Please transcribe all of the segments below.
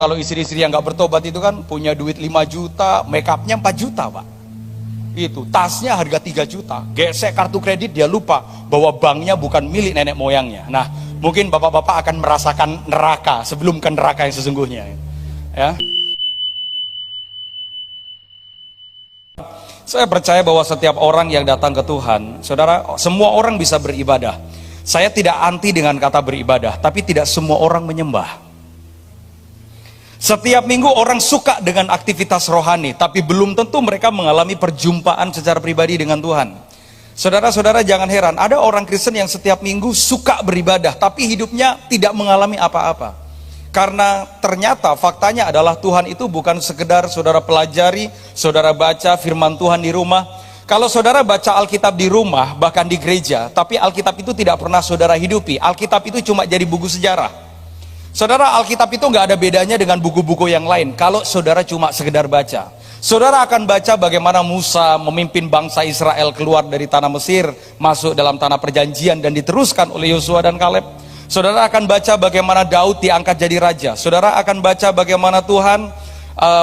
Kalau istri-istri yang nggak bertobat itu kan punya duit 5 juta, make upnya 4 juta Pak. Itu, tasnya harga 3 juta, gesek kartu kredit dia lupa bahwa banknya bukan milik nenek moyangnya. Nah, mungkin bapak-bapak akan merasakan neraka sebelum ke neraka yang sesungguhnya. Ya. Saya percaya bahwa setiap orang yang datang ke Tuhan, saudara, semua orang bisa beribadah. Saya tidak anti dengan kata beribadah, tapi tidak semua orang menyembah. Setiap minggu orang suka dengan aktivitas rohani, tapi belum tentu mereka mengalami perjumpaan secara pribadi dengan Tuhan. Saudara-saudara jangan heran, ada orang Kristen yang setiap minggu suka beribadah, tapi hidupnya tidak mengalami apa-apa. Karena ternyata faktanya adalah Tuhan itu bukan sekedar saudara pelajari, saudara baca firman Tuhan di rumah. Kalau saudara baca Alkitab di rumah, bahkan di gereja, tapi Alkitab itu tidak pernah saudara hidupi. Alkitab itu cuma jadi buku sejarah. Saudara, Alkitab itu nggak ada bedanya dengan buku-buku yang lain kalau saudara cuma sekedar baca. Saudara akan baca bagaimana Musa memimpin bangsa Israel keluar dari tanah Mesir, masuk dalam tanah perjanjian dan diteruskan oleh Yosua dan Kaleb. Saudara akan baca bagaimana Daud diangkat jadi raja. Saudara akan baca bagaimana Tuhan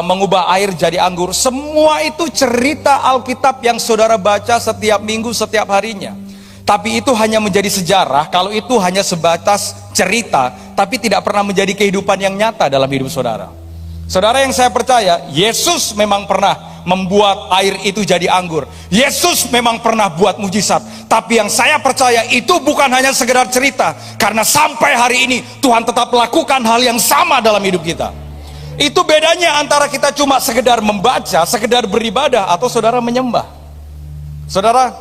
mengubah air jadi anggur. Semua itu cerita Alkitab yang saudara baca setiap minggu, setiap harinya. Tapi itu hanya menjadi sejarah kalau itu hanya sebatas cerita, tapi tidak pernah menjadi kehidupan yang nyata dalam hidup saudara. Saudara yang saya percaya, Yesus memang pernah membuat air itu jadi anggur. Yesus memang pernah buat mujizat. Tapi yang saya percaya itu bukan hanya sekedar cerita, karena sampai hari ini Tuhan tetap melakukan hal yang sama dalam hidup kita. Itu bedanya antara kita cuma sekedar membaca, sekedar beribadah, atau saudara menyembah. Saudara,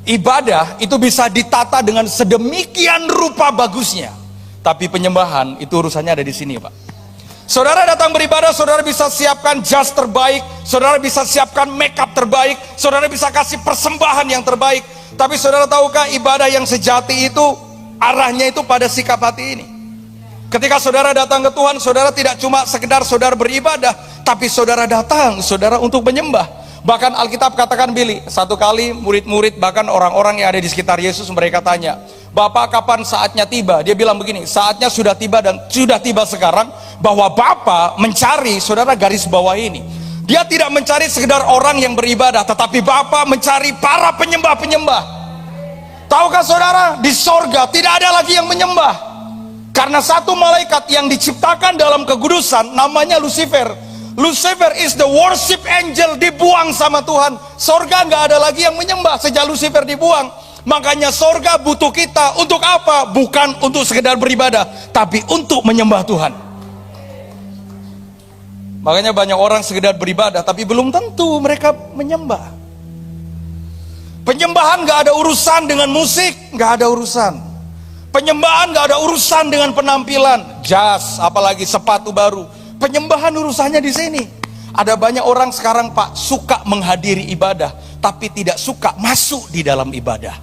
ibadah itu bisa ditata dengan sedemikian rupa bagusnya, tapi penyembahan itu urusannya ada di sini, Pak. Saudara datang beribadah, saudara bisa siapkan jas terbaik, saudara bisa siapkan make up terbaik, saudara bisa kasih persembahan yang terbaik. Tapi saudara tahukah ibadah yang sejati itu arahnya itu pada sikap hati ini. Ketika saudara datang ke Tuhan, saudara tidak cuma sekedar saudara beribadah, tapi saudara datang, saudara untuk menyembah. Bahkan Alkitab katakan, Billy, satu kali murid-murid bahkan orang-orang yang ada di sekitar Yesus, mereka tanya, Bapak kapan saatnya tiba? Dia bilang begini, saatnya sudah tiba dan sudah tiba sekarang, bahwa Bapak mencari, saudara garis bawah ini, dia tidak mencari sekedar orang yang beribadah, tetapi Bapak mencari para penyembah-penyembah. Tahukah saudara, di sorga tidak ada lagi yang menyembah, karena satu malaikat yang diciptakan dalam kekudusan namanya Lucifer. Lucifer is the worship angel, dibuang sama Tuhan. Sorga nggak ada lagi yang menyembah sejak Lucifer dibuang. Makanya sorga butuh kita untuk apa? Bukan untuk sekedar beribadah, tapi untuk menyembah Tuhan. Makanya banyak orang sekedar beribadah, tapi belum tentu mereka menyembah. Penyembahan nggak ada urusan dengan musik, nggak ada urusan. Penyembahan nggak ada urusan dengan penampilan, jas, apalagi sepatu baru. Penyembahan urusannya di sini. Ada banyak orang sekarang, Pak, suka menghadiri ibadah, tapi tidak suka masuk di dalam ibadah.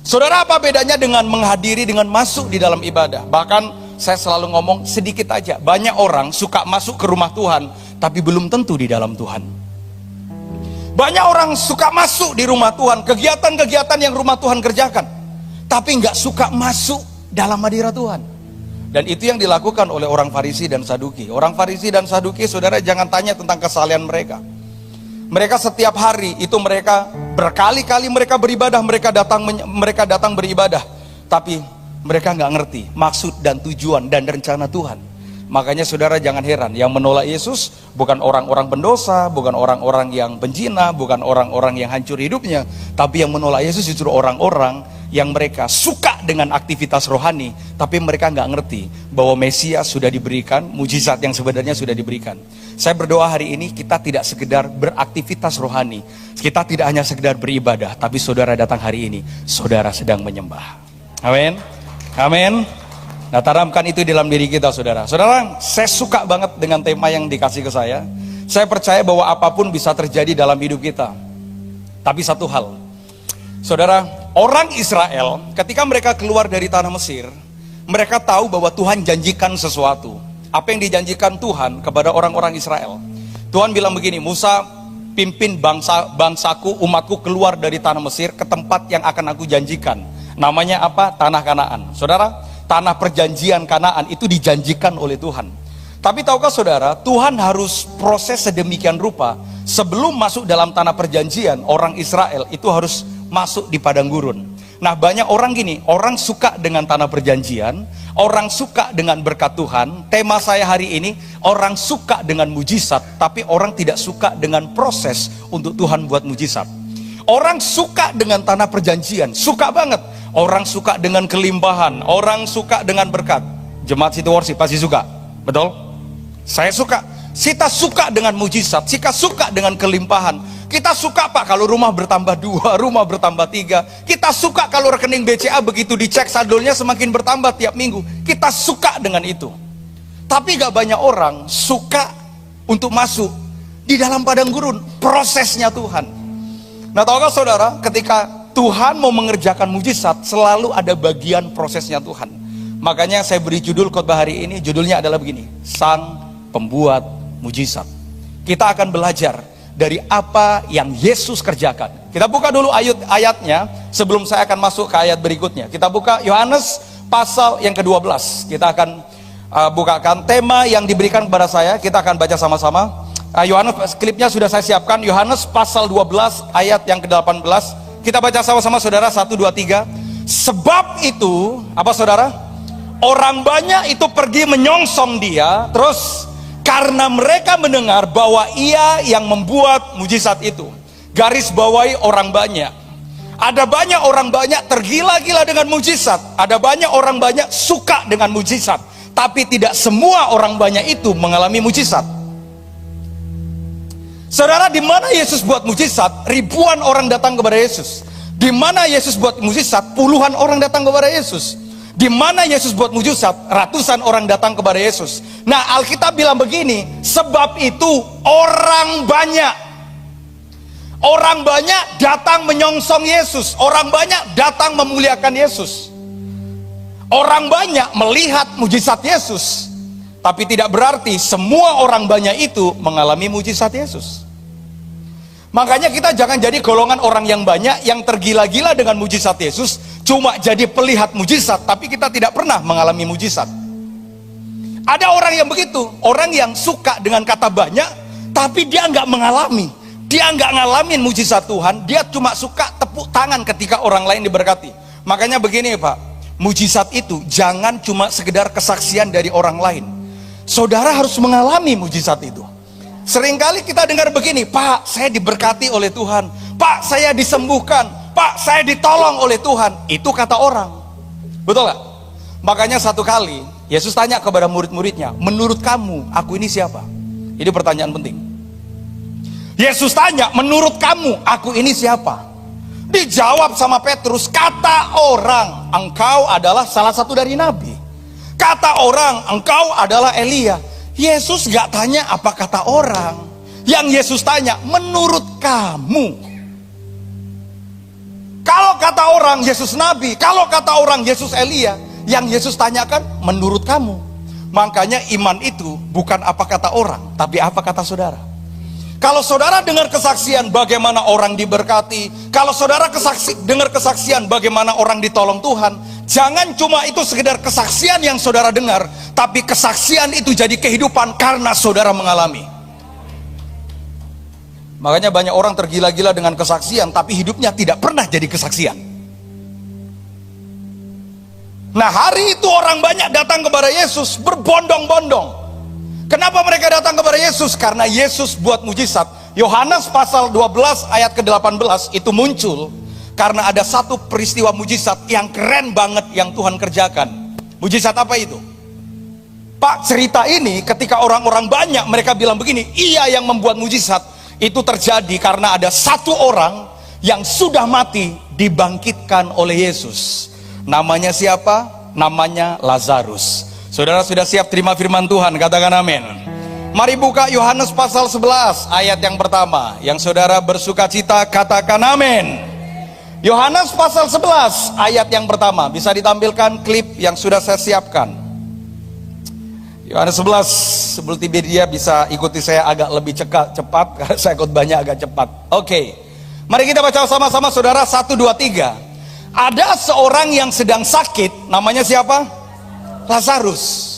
Saudara, apa bedanya dengan menghadiri dengan masuk di dalam ibadah? Bahkan saya selalu ngomong sedikit aja. Banyak orang suka masuk ke rumah Tuhan, tapi belum tentu di dalam Tuhan. Banyak orang suka masuk di rumah Tuhan, kegiatan-kegiatan yang rumah Tuhan kerjakan, tapi nggak suka masuk dalam hadirat Tuhan. Dan itu yang dilakukan oleh orang Farisi dan Saduki. Orang Farisi dan Saduki, saudara jangan tanya tentang kesalahan mereka. Mereka setiap hari itu mereka berkali-kali mereka beribadah, mereka datang beribadah, tapi mereka nggak ngerti maksud dan tujuan dan rencana Tuhan. Makanya saudara jangan heran, yang menolak Yesus bukan orang-orang pendosa, bukan orang-orang yang penjina, bukan orang-orang yang hancur hidupnya, tapi yang menolak Yesus justru orang-orang yang mereka suka dengan aktivitas rohani, tapi mereka nggak ngerti bahwa Mesias sudah diberikan, mujizat yang sebenarnya sudah diberikan. Saya berdoa hari ini kita tidak sekedar beraktivitas rohani, kita tidak hanya sekedar beribadah, tapi saudara datang hari ini, saudara sedang menyembah. Amin, amin. Nah, tanamkan itu dalam diri kita, saudara. Saudara, saya suka banget dengan tema yang dikasih ke saya. Saya percaya bahwa apapun bisa terjadi dalam hidup kita. Tapi satu hal, saudara, orang Israel ketika mereka keluar dari tanah Mesir, mereka tahu bahwa Tuhan janjikan sesuatu. Apa yang dijanjikan Tuhan kepada orang-orang Israel? Tuhan bilang begini, Musa, pimpin bangsaku, umatku keluar dari tanah Mesir ke tempat yang akan aku janjikan. Namanya apa? Tanah Kanaan. Saudara, tanah perjanjian Kanaan itu dijanjikan oleh Tuhan. Tapi tahukah saudara, Tuhan harus proses sedemikian rupa sebelum masuk dalam tanah perjanjian. Orang Israel itu harus masuk di padang gurun. Nah, banyak orang gini, orang suka dengan tanah perjanjian, orang suka dengan berkat Tuhan. Tema saya hari ini, orang suka dengan mujizat, tapi orang tidak suka dengan proses untuk Tuhan buat mujizat. Orang suka dengan tanah perjanjian, suka banget. Orang suka dengan kelimpahan, orang suka dengan berkat. Jemaat City Worship pasti suka, betul? Saya suka. Kita suka dengan mujizat, kita suka dengan kelimpahan. Kita suka Pak kalau rumah bertambah 2, rumah bertambah 3. Kita suka kalau rekening BCA begitu dicek saldonya semakin bertambah tiap minggu. Kita suka dengan itu. Tapi gak banyak orang suka untuk masuk di dalam padang gurun, prosesnya Tuhan. Nah, tahukah saudara, ketika Tuhan mau mengerjakan mujizat, selalu ada bagian prosesnya Tuhan. Makanya saya beri judul khotbah hari ini, judulnya adalah begini, Sang Pembuat Mujizat. Kita akan belajar dari apa yang Yesus kerjakan. Kita buka dulu ayatnya sebelum saya akan masuk ke ayat berikutnya. Kita buka Yohanes pasal yang ke-12. Kita akan bukakan tema yang diberikan kepada saya. Kita akan baca sama-sama. Yohanes, klipnya sudah saya siapkan. Yohanes pasal 12 ayat yang ke-18. Kita baca sama-sama saudara, 1, 2, 3. Sebab itu, apa saudara? Orang banyak itu pergi menyongsong dia. Terus karena mereka mendengar bahwa ia yang membuat mujizat itu. Garis bawahi orang banyak. Ada banyak orang banyak tergila-gila dengan mujizat. Ada banyak orang banyak suka dengan mujizat. Tapi tidak semua orang banyak itu mengalami mujizat. Saudara, di mana Yesus buat mujizat, ribuan orang datang kepada Yesus. Di mana Yesus buat mujizat, puluhan orang datang kepada Yesus. Di mana Yesus buat mujizat, ratusan orang datang kepada Yesus. Nah, Alkitab bilang begini, sebab itu orang banyak datang menyongsong Yesus. Orang banyak datang memuliakan Yesus. Orang banyak melihat mujizat Yesus. Tapi tidak berarti semua orang banyak itu mengalami mujizat Yesus. Makanya kita jangan jadi golongan orang yang banyak yang tergila-gila dengan mujizat Yesus, cuma jadi pelihat mujizat, tapi kita tidak pernah mengalami mujizat. Ada orang yang begitu, orang yang suka dengan kata banyak, tapi dia nggak mengalami, dia nggak ngalamin mujizat Tuhan, dia cuma suka tepuk tangan ketika orang lain diberkati. Makanya begini Pak, mujizat itu jangan cuma sekedar kesaksian dari orang lain. Saudara harus mengalami mujizat itu. Seringkali kita dengar begini, Pak, saya diberkati oleh Tuhan, Pak, saya disembuhkan, Pak, saya ditolong oleh Tuhan. Itu kata orang, betul gak? Makanya satu kali Yesus tanya kepada murid-muridnya, menurut kamu aku ini siapa? Ini pertanyaan penting. Yesus tanya, menurut kamu aku ini siapa? Dijawab sama Petrus, kata orang engkau adalah salah satu dari nabi. Kata orang engkau adalah Elia. Yesus gak tanya apa kata orang. Yang Yesus tanya, menurut kamu. Kalau kata orang Yesus nabi, kalau kata orang Yesus Elia, yang Yesus tanyakan menurut kamu. Makanya iman itu bukan apa kata orang, tapi apa kata saudara. Kalau saudara dengar kesaksian bagaimana orang diberkati, kalau saudara dengar kesaksian bagaimana orang ditolong Tuhan, jangan cuma itu sekedar kesaksian yang saudara dengar, tapi kesaksian itu jadi kehidupan karena saudara mengalami. Makanya banyak orang tergila-gila dengan kesaksian, tapi hidupnya tidak pernah jadi kesaksian. Nah, hari itu orang banyak datang kepada Yesus berbondong-bondong. Kenapa mereka datang kepada Yesus? Karena Yesus buat mujizat. Yohanes pasal 12 ayat ke-18 itu muncul karena ada satu peristiwa mujizat yang keren banget yang Tuhan kerjakan. Mujizat apa itu? Pak, cerita ini ketika orang-orang banyak mereka bilang begini, iya yang membuat mujizat itu terjadi karena ada satu orang yang sudah mati dibangkitkan oleh Yesus. Namanya siapa? Namanya Lazarus. Saudara sudah siap terima firman Tuhan? Katakan amin. Mari buka Yohanes pasal 11 ayat yang pertama. Yang saudara bersuka cita katakan amin. Yohanes pasal 11 ayat yang pertama. Bisa ditampilkan klip yang sudah saya siapkan. Yohanes 11, sebelum dia bisa ikuti saya agak lebih cepat karena saya khotbahnya agak cepat. Oke. Mari kita baca sama-sama saudara, 1, 2, 3. Ada seorang yang sedang sakit, namanya siapa? Lazarus.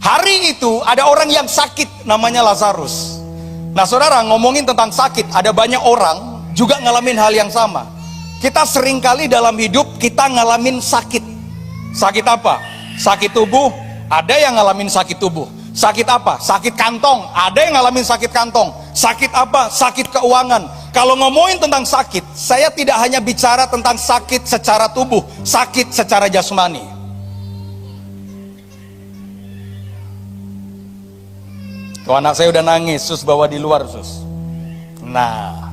Hari itu ada orang yang sakit namanya Lazarus. Nah saudara, ngomongin tentang sakit, ada banyak orang juga ngalamin hal yang sama. Kita seringkali dalam hidup kita ngalamin sakit. Sakit apa? Sakit tubuh. Ada yang ngalamin sakit tubuh. Sakit apa? Sakit kantong. Ada yang ngalamin sakit kantong. Sakit apa? Sakit keuangan. Kalau ngomongin tentang sakit, saya tidak hanya bicara tentang sakit secara tubuh, sakit secara jasmani. Tuh anak saya udah nangis, sus bawa di luar sus. Nah,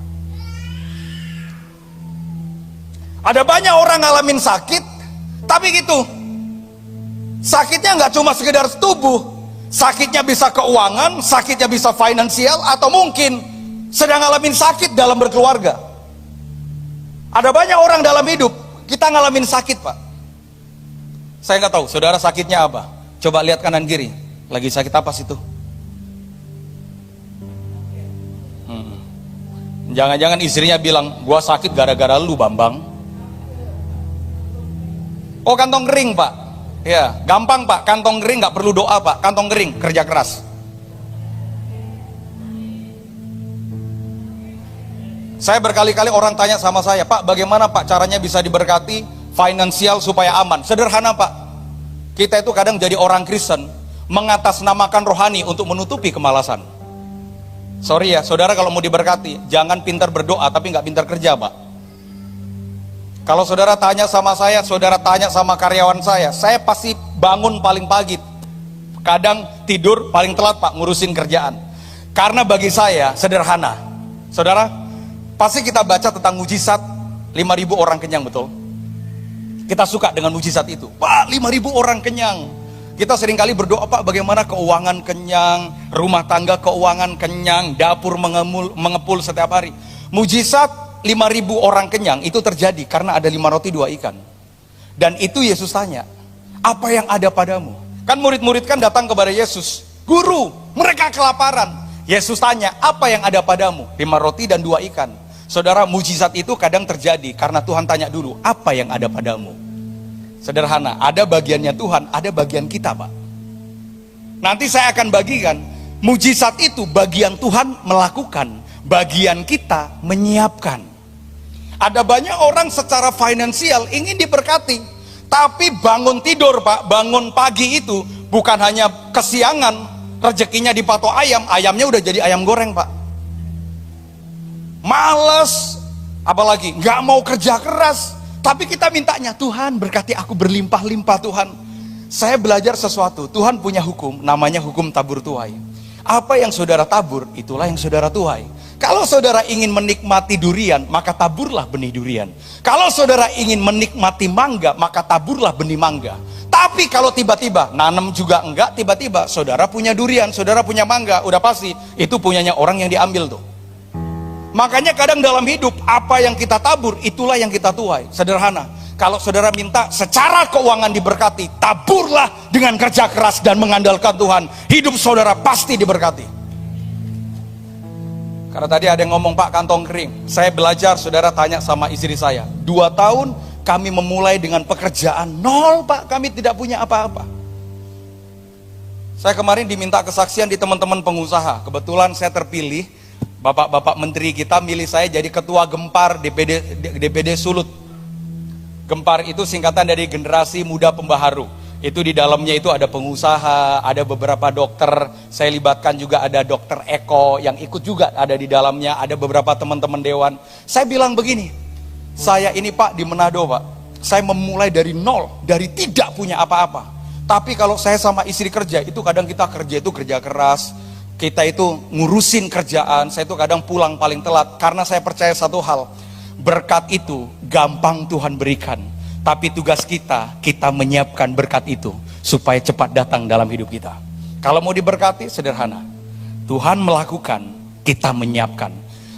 ada banyak orang ngalamin sakit, tapi gitu. Sakitnya nggak cuma sekedar tubuh, sakitnya bisa keuangan, sakitnya bisa finansial, atau mungkin sedang ngalamin sakit dalam berkeluarga. Ada banyak orang dalam hidup, kita ngalamin sakit pak. Saya nggak tahu, saudara sakitnya apa? Coba lihat kanan kiri, lagi sakit apa situ? Jangan-jangan istrinya bilang, gua sakit gara-gara lu Bambang. Oh kantong kering pak. Ya, gampang pak, kantong kering nggak perlu doa pak, kantong kering, kerja keras. Saya berkali-kali orang tanya sama saya, Pak bagaimana Pak caranya bisa diberkati finansial supaya aman? Sederhana Pak, kita itu kadang jadi orang Kristen mengatasnamakan rohani untuk menutupi kemalasan. Sorry ya, saudara kalau mau diberkati, jangan pintar berdoa tapi nggak pintar kerja Pak. Kalau saudara tanya sama saya, saudara tanya sama karyawan saya pasti bangun paling pagi. Kadang tidur paling telat Pak, ngurusin kerjaan. Karena bagi saya sederhana. Saudara, pasti kita baca tentang mujizat 5.000 orang kenyang, betul? Kita suka dengan mujizat itu. Pak, 5.000 orang kenyang. Kita seringkali berdoa, Pak, bagaimana keuangan kenyang, rumah tangga keuangan kenyang, dapur mengepul setiap hari. Mujizat 5.000 orang kenyang itu terjadi karena ada 5 roti 2 ikan. Dan itu Yesus tanya, apa yang ada padamu? Kan murid-murid kan datang kepada Yesus, Guru, mereka kelaparan. Yesus tanya, apa yang ada padamu? 5 roti dan 2 ikan. Saudara, mujizat itu kadang terjadi karena Tuhan tanya dulu, apa yang ada padamu? Sederhana, ada bagiannya Tuhan, ada bagian kita Pak. Nanti saya akan bagikan, mujizat itu bagian Tuhan melakukan, bagian kita menyiapkan. Ada banyak orang secara finansial ingin diberkati, tapi bangun tidur Pak, bangun pagi itu bukan hanya kesiangan, rezekinya dipatok ayam, ayamnya udah jadi ayam goreng Pak. Males, apalagi nggak mau kerja keras, tapi kita mintanya, Tuhan berkati aku berlimpah-limpah Tuhan. Saya belajar sesuatu, Tuhan punya hukum, namanya hukum tabur tuai. Apa yang saudara tabur, itulah yang saudara tuai. Kalau saudara ingin menikmati durian, maka taburlah benih durian. Kalau saudara ingin menikmati mangga, maka taburlah benih mangga. Tapi kalau tiba-tiba, nanam juga enggak, tiba-tiba saudara punya durian, saudara punya mangga, udah pasti itu punyanya orang yang diambil tuh. Makanya kadang dalam hidup, apa yang kita tabur, itulah yang kita tuai. Sederhana, kalau saudara minta secara keuangan diberkati, taburlah dengan kerja keras dan mengandalkan Tuhan. Hidup saudara pasti diberkati. Karena tadi ada yang ngomong, Pak kantong kering. Saya belajar, saudara tanya sama istri saya, 2 tahun kami memulai dengan pekerjaan nol Pak, kami tidak punya apa-apa. Saya kemarin diminta kesaksian di teman-teman pengusaha. Kebetulan saya terpilih, bapak-bapak menteri kita milih saya jadi ketua Gempar DPD Sulut. Gempar itu singkatan dari Generasi Muda Pembaharu. Itu di dalamnya itu ada pengusaha, ada beberapa dokter. Saya libatkan juga ada dokter Eko yang ikut juga ada di dalamnya. Ada beberapa teman-teman dewan. Saya bilang begini, saya ini Pak di Manado Pak, saya memulai dari nol, dari tidak punya apa-apa. Tapi kalau saya sama istri kerja, itu kadang kita kerja itu kerja keras. Kita itu ngurusin kerjaan, saya itu kadang pulang paling telat. Karena saya percaya satu hal, berkat itu gampang Tuhan berikan. Tapi tugas kita menyiapkan berkat itu supaya cepat datang dalam hidup kita. Kalau mau diberkati, sederhana. Tuhan melakukan, kita menyiapkan.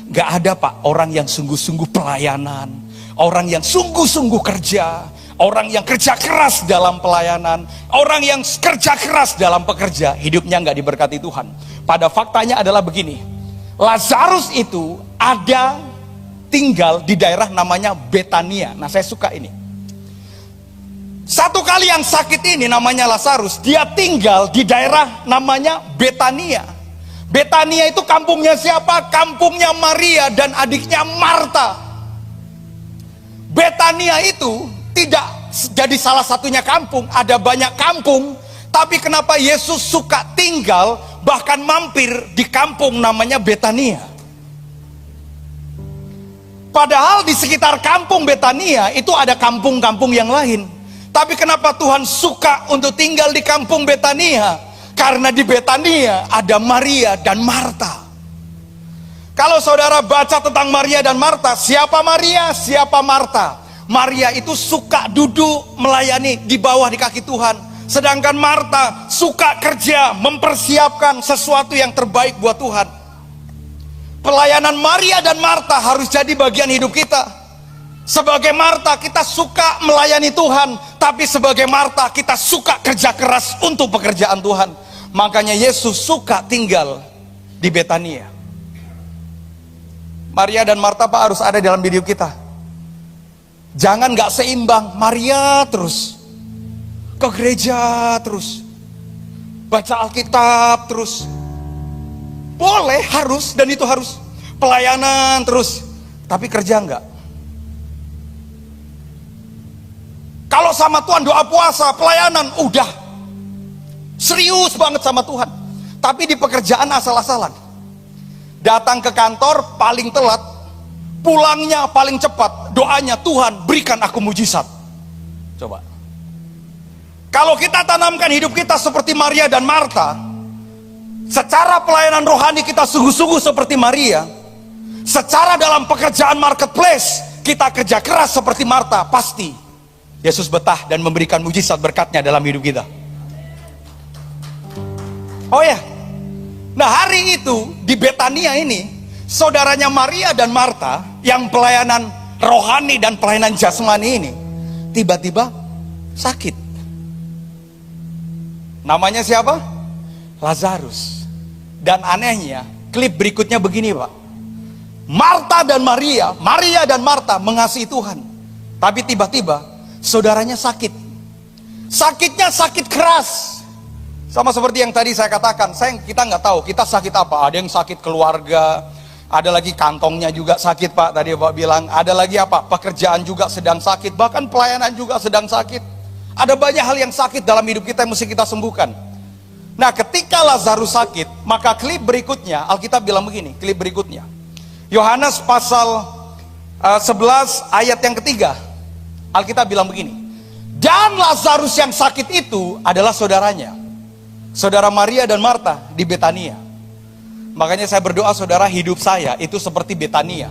Gak ada Pak, orang yang sungguh-sungguh pelayanan, orang yang sungguh-sungguh kerja, orang yang kerja keras dalam pelayanan, orang yang kerja keras dalam pekerja, hidupnya gak diberkati Tuhan. Pada faktanya adalah begini, Lazarus itu ada tinggal di daerah namanya Betania. Nah saya suka ini. Satu kali yang sakit ini namanya Lazarus, dia tinggal di daerah namanya Betania. Betania itu kampungnya siapa? Kampungnya Maria dan adiknya Marta. Betania itu tidak jadi salah satunya kampung, ada banyak kampung. Tapi kenapa Yesus suka tinggal, bahkan mampir di kampung namanya Betania? Padahal di sekitar kampung Betania itu ada kampung-kampung yang lain. Tapi kenapa Tuhan suka untuk tinggal di kampung Betania? Karena di Betania ada Maria dan Marta. Kalau saudara baca tentang Maria dan Marta, siapa Maria, siapa Marta? Maria itu suka duduk melayani di bawah di kaki Tuhan. Sedangkan Marta suka kerja, mempersiapkan sesuatu yang terbaik buat Tuhan. Pelayanan Maria dan Marta harus jadi bagian hidup kita. Sebagai Marta kita suka melayani Tuhan, tapi sebagai Marta kita suka kerja keras untuk pekerjaan Tuhan. Makanya Yesus suka tinggal di Betania. Maria dan Marta Pak harus ada dalam hidup kita. Jangan gak seimbang. Maria terus ke gereja, terus baca Alkitab terus. Boleh, harus, dan itu harus. Pelayanan terus, tapi kerja enggak. Kalau sama Tuhan doa puasa, pelayanan, udah serius banget sama Tuhan. Tapi di pekerjaan asal-asalan. Datang ke kantor paling telat, pulangnya paling cepat. Doanya, Tuhan berikan aku mujizat. Coba. Kalau kita tanamkan hidup kita seperti Maria dan Marta, secara pelayanan rohani kita sungguh-sungguh seperti Maria, secara dalam pekerjaan marketplace kita kerja keras seperti Marta, pasti Yesus betah dan memberikan mujizat berkatnya dalam hidup kita. Oh ya, nah hari itu di Betania ini, saudaranya Maria dan Marta yang pelayanan rohani dan pelayanan jasmani ini tiba-tiba sakit. Namanya siapa? Lazarus. Dan anehnya, klip berikutnya begini Pak. Marta dan Maria, Maria dan Marta mengasihi Tuhan. Tapi tiba-tiba saudaranya sakit. Sakitnya sakit keras. Sama seperti yang tadi saya katakan, kita nggak tahu kita sakit apa. Ada yang sakit keluarga, ada lagi kantongnya juga sakit Pak. Tadi Pak bilang, ada lagi apa? Pekerjaan juga sedang sakit, bahkan pelayanan juga sedang sakit. Ada banyak hal yang sakit dalam hidup kita yang mesti kita sembuhkan. Nah, ketika Lazarus sakit, maka klip berikutnya Alkitab bilang begini, klip berikutnya. Yohanes pasal 11 ayat yang ketiga. Alkitab bilang begini, dan Lazarus yang sakit itu adalah saudaranya, saudara Maria dan Marta di Betania. Makanya saya berdoa saudara, hidup saya itu seperti Betania.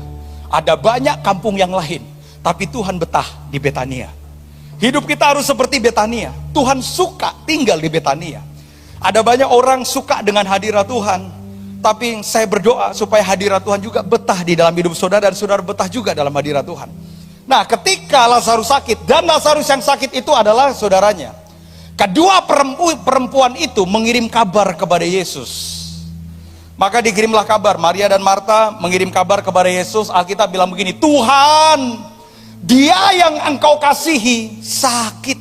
Ada banyak kampung yang lain, tapi Tuhan betah di Betania. Hidup kita harus seperti Betania. Tuhan suka tinggal di Betania. Ada banyak orang suka dengan hadirat Tuhan, tapi saya berdoa supaya hadirat Tuhan juga betah di dalam hidup saudara, dan saudara betah juga dalam hadirat Tuhan. Nah, ketika Lazarus sakit, dan Lazarus yang sakit itu adalah saudaranya, kedua perempuan itu mengirim kabar kepada Yesus. Maka dikirimlah kabar, Maria dan Marta mengirim kabar kepada Yesus. Alkitab bilang begini, Tuhan, dia yang engkau kasihi sakit.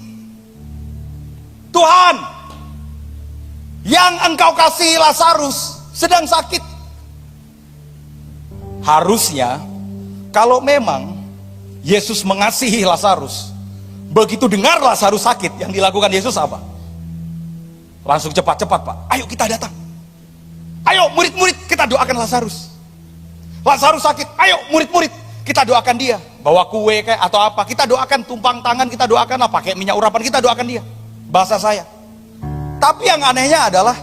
Tuhan, yang engkau kasihi Lazarus sedang sakit. Harusnya, kalau memang Yesus mengasihi Lazarus, begitu dengar Lazarus sakit, yang dilakukan Yesus apa? Langsung cepat-cepat Pak, ayo kita datang. Ayo murid-murid kita doakan Lazarus. Lazarus sakit, ayo murid-murid kita doakan dia. Bawa kue kayak atau apa, kita doakan, tumpang tangan kita doakan lah, pakai minyak urapan kita doakan dia. Bahasa saya. Tapi yang anehnya adalah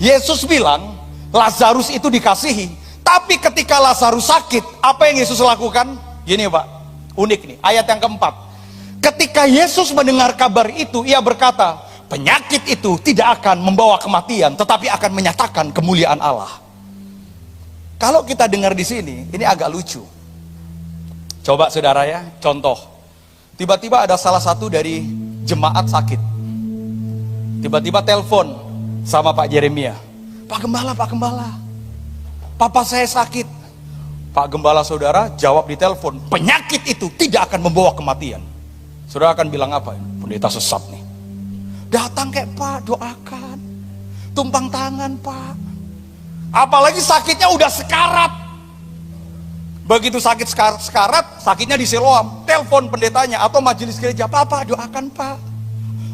Yesus bilang Lazarus itu dikasihi, tapi ketika Lazarus sakit, apa yang Yesus lakukan? Gini Pak, unik nih, ayat yang keempat. Ketika Yesus mendengar kabar itu, ia berkata, penyakit itu tidak akan membawa kematian, tetapi akan menyatakan kemuliaan Allah. Kalau kita dengar di sini, ini agak lucu. Coba saudara ya, contoh. Tiba-tiba ada salah satu dari jemaat sakit. Tiba-tiba telepon sama Pak Jeremia. Pak Gembala, Pak Gembala, papa saya sakit. Pak Gembala saudara jawab di telepon, penyakit itu tidak akan membawa kematian. Saudara akan bilang apa? pendeta sesat nih. Datang kayak, Pak doakan, tumpang tangan Pak. Apalagi sakitnya udah sekarat. Begitu sakit sekarat, sakitnya di Siloam, telepon pendetanya atau majelis gereja, Pak doakan Pak.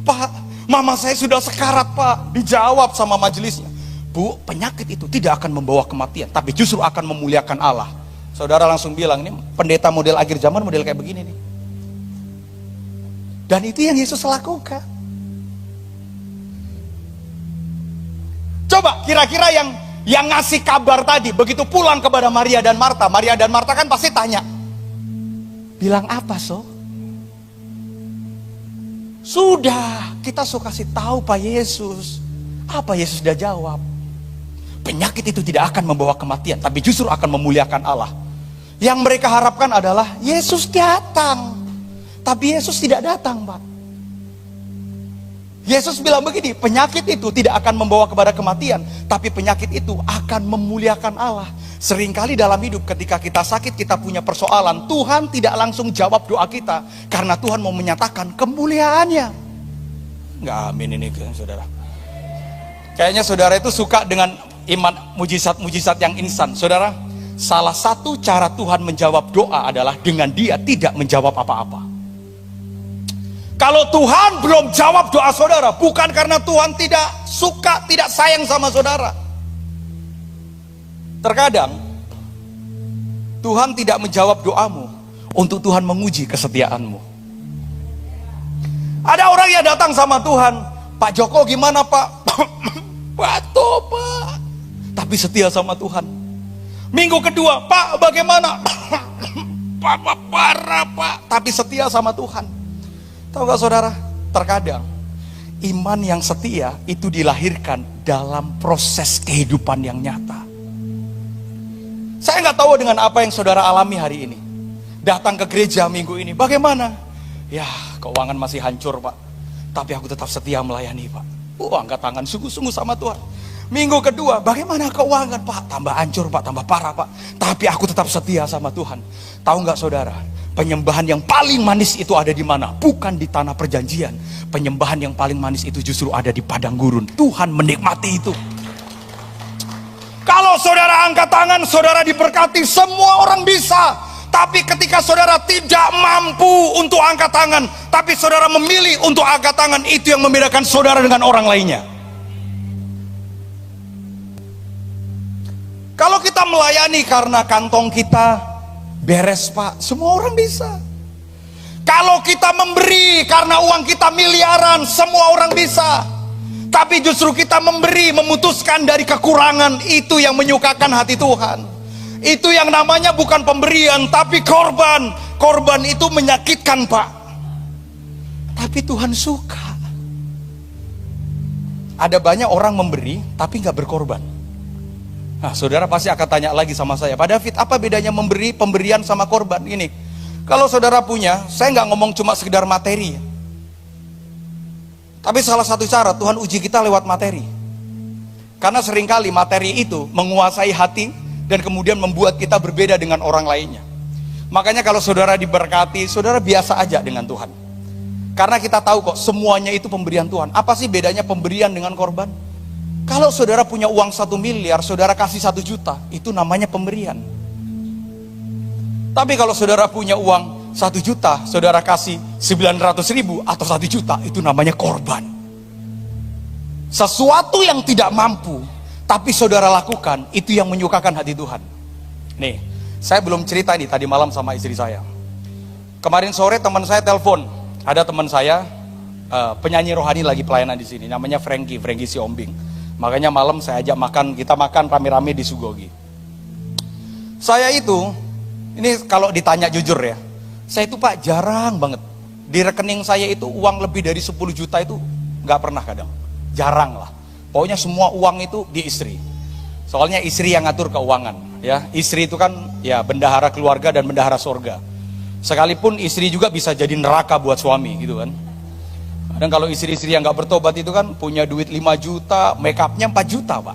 Pak, mama saya sudah sekarat Pak. Dijawab sama majelisnya, Bu, penyakit itu tidak akan membawa kematian, tapi justru akan memuliakan Allah. Saudara langsung bilang, ini pendeta model akhir zaman, model kayak begini nih. Dan itu yang Yesus lakukan. Coba kira-kira yang ngasih kabar tadi, begitu pulang kepada Maria dan Marta kan pasti tanya, bilang apa so? Sudah, kita suka kasih tahu Pak Yesus. Apa Yesus sudah jawab? Penyakit itu tidak akan membawa kematian, tapi justru akan memuliakan Allah. Yang mereka harapkan adalah Yesus datang, tapi Yesus tidak datang, Pak. Yesus bilang begini, penyakit itu tidak akan membawa kepada kematian, tapi penyakit itu akan memuliakan Allah. Seringkali dalam hidup ketika kita sakit, kita punya persoalan, Tuhan tidak langsung jawab doa kita, karena Tuhan mau menyatakan kemuliaannya. Nggak amin ini saudara. Kayaknya saudara itu suka dengan iman mujizat-mujizat yang instan. Saudara, salah satu cara Tuhan menjawab doa adalah dengan Dia tidak menjawab apa-apa. Kalau Tuhan belum jawab doa saudara, bukan karena Tuhan tidak suka, tidak sayang sama saudara. Terkadang Tuhan tidak menjawab doamu untuk Tuhan menguji kesetiaanmu. Ada orang yang datang sama Tuhan, Pak Joko gimana Pak? Batu Pak, tapi setia sama Tuhan. Minggu kedua, Pak bagaimana? Pak parah Pak, tapi setia sama Tuhan. Tahu gak saudara, terkadang iman yang setia itu dilahirkan dalam proses kehidupan yang nyata. Saya nggak tahu dengan apa yang saudara alami hari ini. Datang ke gereja minggu ini, bagaimana? Ya, keuangan masih hancur Pak, tapi aku tetap setia melayani Pak. Angkat tangan sungguh-sungguh sama Tuhan. Minggu kedua, bagaimana keuangan Pak? Tambah hancur Pak, tambah parah Pak, tapi aku tetap setia sama Tuhan. Tahu nggak saudara? Penyembahan yang paling manis itu ada di mana? Bukan di tanah perjanjian. Penyembahan yang paling manis itu justru ada di padang gurun. Tuhan menikmati itu. Kalau saudara angkat tangan, saudara diberkati, semua orang bisa. Tapi ketika saudara tidak mampu untuk angkat tangan, tapi saudara memilih untuk angkat tangan, itu yang membedakan saudara dengan orang lainnya. Kalau kita melayani karena kantong kita beres Pak, semua orang bisa. Kalau kita memberi karena uang kita miliaran, semua orang bisa. Tapi justru kita memberi, memutuskan dari kekurangan, itu yang menyukakan hati Tuhan. Itu yang namanya bukan pemberian, tapi korban. Korban itu menyakitkan Pak, tapi Tuhan suka. Ada banyak orang memberi tapi gak berkorban. Nah, saudara pasti akan tanya lagi sama saya, Pak David, apa bedanya memberi, pemberian sama korban? Ini, kalau saudara punya, saya nggak ngomong cuma sekedar materi, tapi salah satu cara Tuhan uji kita lewat materi. Karena seringkali materi itu menguasai hati dan kemudian membuat kita berbeda dengan orang lainnya. Makanya kalau saudara diberkati, saudara biasa aja dengan Tuhan. Karena kita tahu kok semuanya itu pemberian Tuhan. Apa sih bedanya pemberian dengan korban? Kalau saudara punya uang 1 miliar, saudara kasih 1 juta, itu namanya pemberian. Tapi kalau saudara punya uang 1 juta, saudara kasih 900.000 atau 1 juta, itu namanya korban. Sesuatu yang tidak mampu, tapi saudara lakukan, itu yang menyukakan hati Tuhan. Nih, saya belum cerita nih tadi malam sama istri saya. Kemarin sore teman saya telepon, ada teman saya, penyanyi rohani lagi pelayanan di sini, namanya Frankie Siombing. Makanya malam saya ajak makan, kita makan rame-rame di Sugogi. Saya itu, ini kalau ditanya jujur ya, saya itu Pak jarang banget. Di rekening saya itu uang lebih dari 10 juta itu nggak pernah kadang. Jarang lah. Pokoknya semua uang itu di istri. Soalnya istri yang ngatur keuangan. Ya, istri itu kan ya bendahara keluarga dan bendahara surga. Sekalipun istri juga bisa jadi neraka buat suami gitu kan. Dan kalau istri-istri yang gak bertobat itu kan punya duit 5 juta, make upnya 4 juta Pak.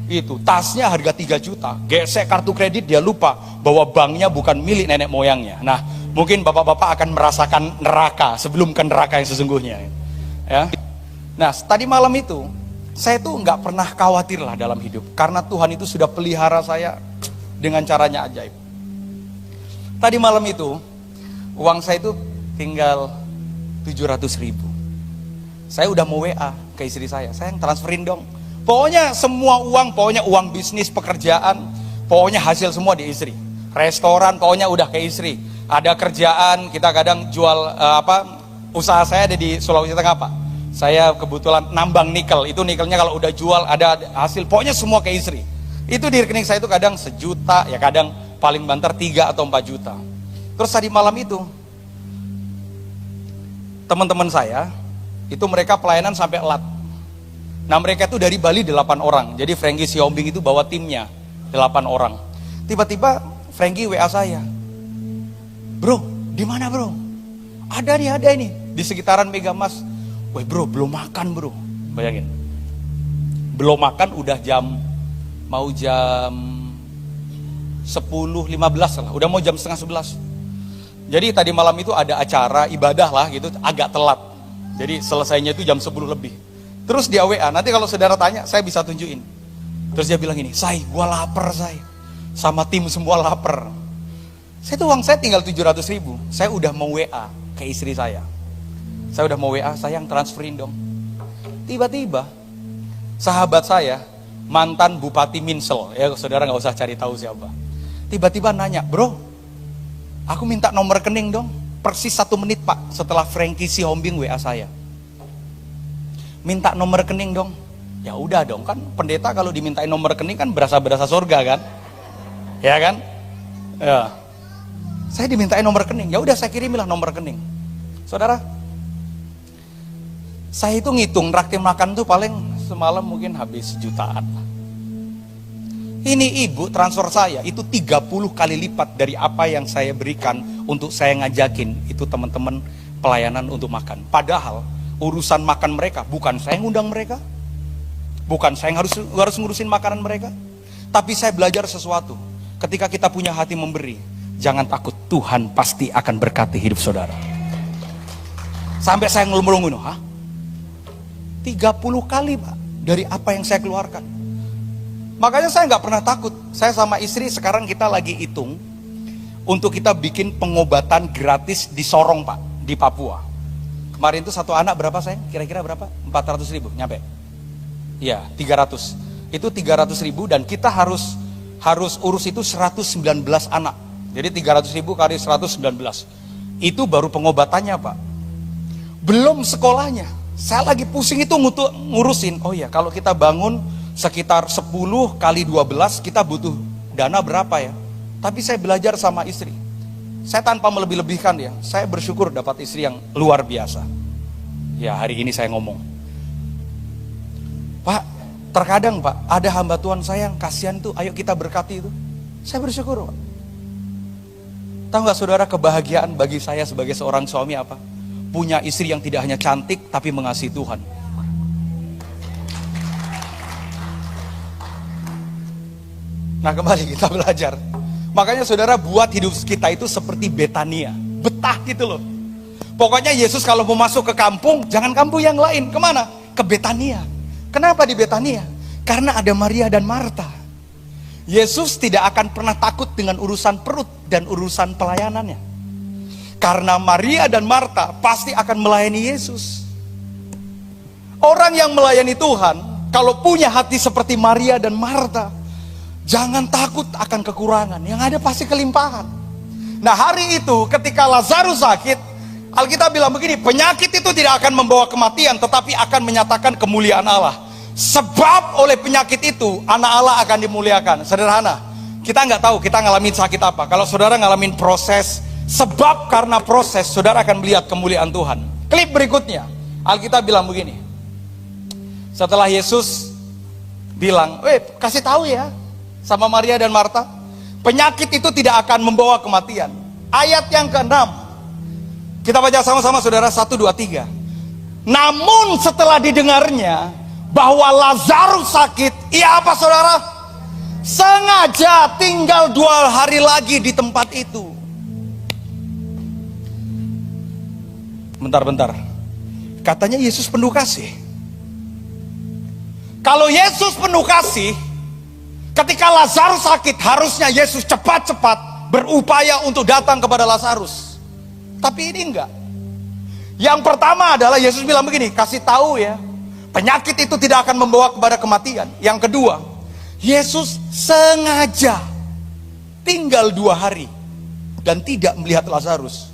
Itu tasnya harga 3 juta, gesek kartu kredit, dia lupa bahwa banknya bukan milik nenek moyangnya. Nah, mungkin bapak-bapak akan merasakan neraka sebelum ke neraka yang sesungguhnya, ya. Nah, tadi malam itu saya tuh nggak pernah khawatir lah dalam hidup, karena Tuhan itu sudah pelihara saya dengan caranya ajaib. Tadi malam itu uang saya itu tinggal 700.000. Saya udah mau WA ke istri saya yang transferin dong. Pokoknya semua uang, pokoknya uang bisnis, pekerjaan, pokoknya hasil semua di istri. Restoran, pokoknya udah ke istri. Ada kerjaan, kita kadang jual usaha saya ada di Sulawesi Tengah, Pak. Saya kebetulan nambang nikel, itu nikelnya kalau udah jual ada hasil, pokoknya semua ke istri. Itu di rekening saya itu kadang 1 juta, ya kadang paling banter 3 atau 4 juta. Terus tadi malam itu teman-teman saya itu mereka pelayanan sampai elat. Nah, mereka itu dari Bali 8 orang. Jadi Frankie Siombing itu bawa timnya 8 orang. Tiba-tiba Frankie WA saya, "Bro, di mana bro? Ada ini di sekitaran Megamas." "Woi bro, belum makan bro." Bayangin, belum makan udah mau jam 10.15 lah, udah mau jam setengah 11. Jadi tadi malam itu ada acara ibadah lah gitu, agak telat. Jadi selesainya itu jam 10 lebih. Terus dia WA, nanti kalau saudara tanya saya bisa tunjukin. Terus dia bilang gini, "Say, gua lapar say, sama tim semua lapar." Saya tuh uang saya tinggal 700.000, saya udah mau WA ke istri saya. Saya udah mau WA, "Sayang transferin dong." Tiba-tiba sahabat saya, mantan Bupati Minsel, ya saudara nggak usah cari tahu siapa. Tiba-tiba nanya, "Bro, aku minta nomor rekening dong." Persis 1 menit Pak setelah Frankie Siombing WA saya, "Minta nomor rekening dong." Ya udah dong, kan pendeta kalau dimintain nomor rekening kan berasa surga kan, ya kan? Ya, saya dimintain nomor rekening, ya udah saya kirimilah nomor rekening. Saudara, saya itu ngitung traktir makan tuh paling semalam mungkin habis jutaan lah. Ini ibu transfer saya itu 30 kali lipat dari apa yang saya berikan untuk saya ngajakin itu teman-teman pelayanan untuk makan. Padahal urusan makan mereka bukan saya yang ngundang mereka, bukan saya yang harus ngurusin makanan mereka. Tapi saya belajar sesuatu, ketika kita punya hati memberi, jangan takut, Tuhan pasti akan berkati hidup saudara. Sampai saya ngelumur-lumur, 30 kali Pak dari apa yang saya keluarkan. Makanya saya nggak pernah takut. Saya sama istri sekarang kita lagi hitung untuk kita bikin pengobatan gratis di Sorong Pak, di Papua. Kemarin itu 1 anak berapa sayang? Kira-kira berapa? 400.000, nyampe? Iya, 300. Itu 300.000 dan kita harus urus itu 119 anak. Jadi 300.000 kali 119. Itu baru pengobatannya Pak. Belum sekolahnya. Saya lagi pusing itu ngurusin. Oh iya, kalau kita bangun sekitar 10 kali 12 kita butuh dana berapa ya? Tapi saya belajar sama istri. Saya tanpa melebih-lebihkan ya, saya bersyukur dapat istri yang luar biasa. Ya hari ini saya ngomong, "Pak, terkadang Pak, ada hamba Tuhan saya yang kasihan tuh, ayo kita berkati itu." Saya bersyukur Pak. Tahu gak saudara, kebahagiaan bagi saya sebagai seorang suami apa? Punya istri yang tidak hanya cantik tapi mengasihi Tuhan. Nah kembali kita belajar. Makanya saudara buat hidup kita itu seperti Betania. Betah gitu loh. Pokoknya Yesus kalau mau masuk ke kampung, jangan kampung yang lain. Kemana? Ke Betania. Kenapa di Betania? Karena ada Maria dan Marta. Yesus tidak akan pernah takut dengan urusan perut dan urusan pelayanannya. Karena Maria dan Marta pasti akan melayani Yesus. Orang yang melayani Tuhan, kalau punya hati seperti Maria dan Marta, jangan takut akan kekurangan, yang ada pasti kelimpahan. Nah hari itu ketika Lazarus sakit, Alkitab bilang begini, penyakit itu tidak akan membawa kematian, tetapi akan menyatakan kemuliaan Allah. Sebab oleh penyakit itu, anak Allah akan dimuliakan. Sederhana, kita nggak tahu kita ngalamin sakit apa. Kalau saudara ngalamin proses, sebab karena proses, saudara akan melihat kemuliaan Tuhan. Klip berikutnya, Alkitab bilang begini, setelah Yesus bilang, kasih tahu ya, sama Maria dan Marta, penyakit itu tidak akan membawa kematian. Ayat yang ke-6, kita baca sama-sama saudara, 1, 2, 3. Namun setelah didengarnya bahwa Lazarus sakit, ia apa saudara? Sengaja tinggal 2 hari lagi di tempat itu. Bentar. Katanya Yesus penuh kasih. Kalau Yesus penuh kasih, ketika Lazarus sakit, harusnya Yesus cepat-cepat berupaya untuk datang kepada Lazarus. Tapi ini enggak. Yang pertama adalah Yesus bilang begini, kasih tahu ya, penyakit itu tidak akan membawa kepada kematian. Yang kedua, Yesus sengaja tinggal 2 hari dan tidak melihat Lazarus.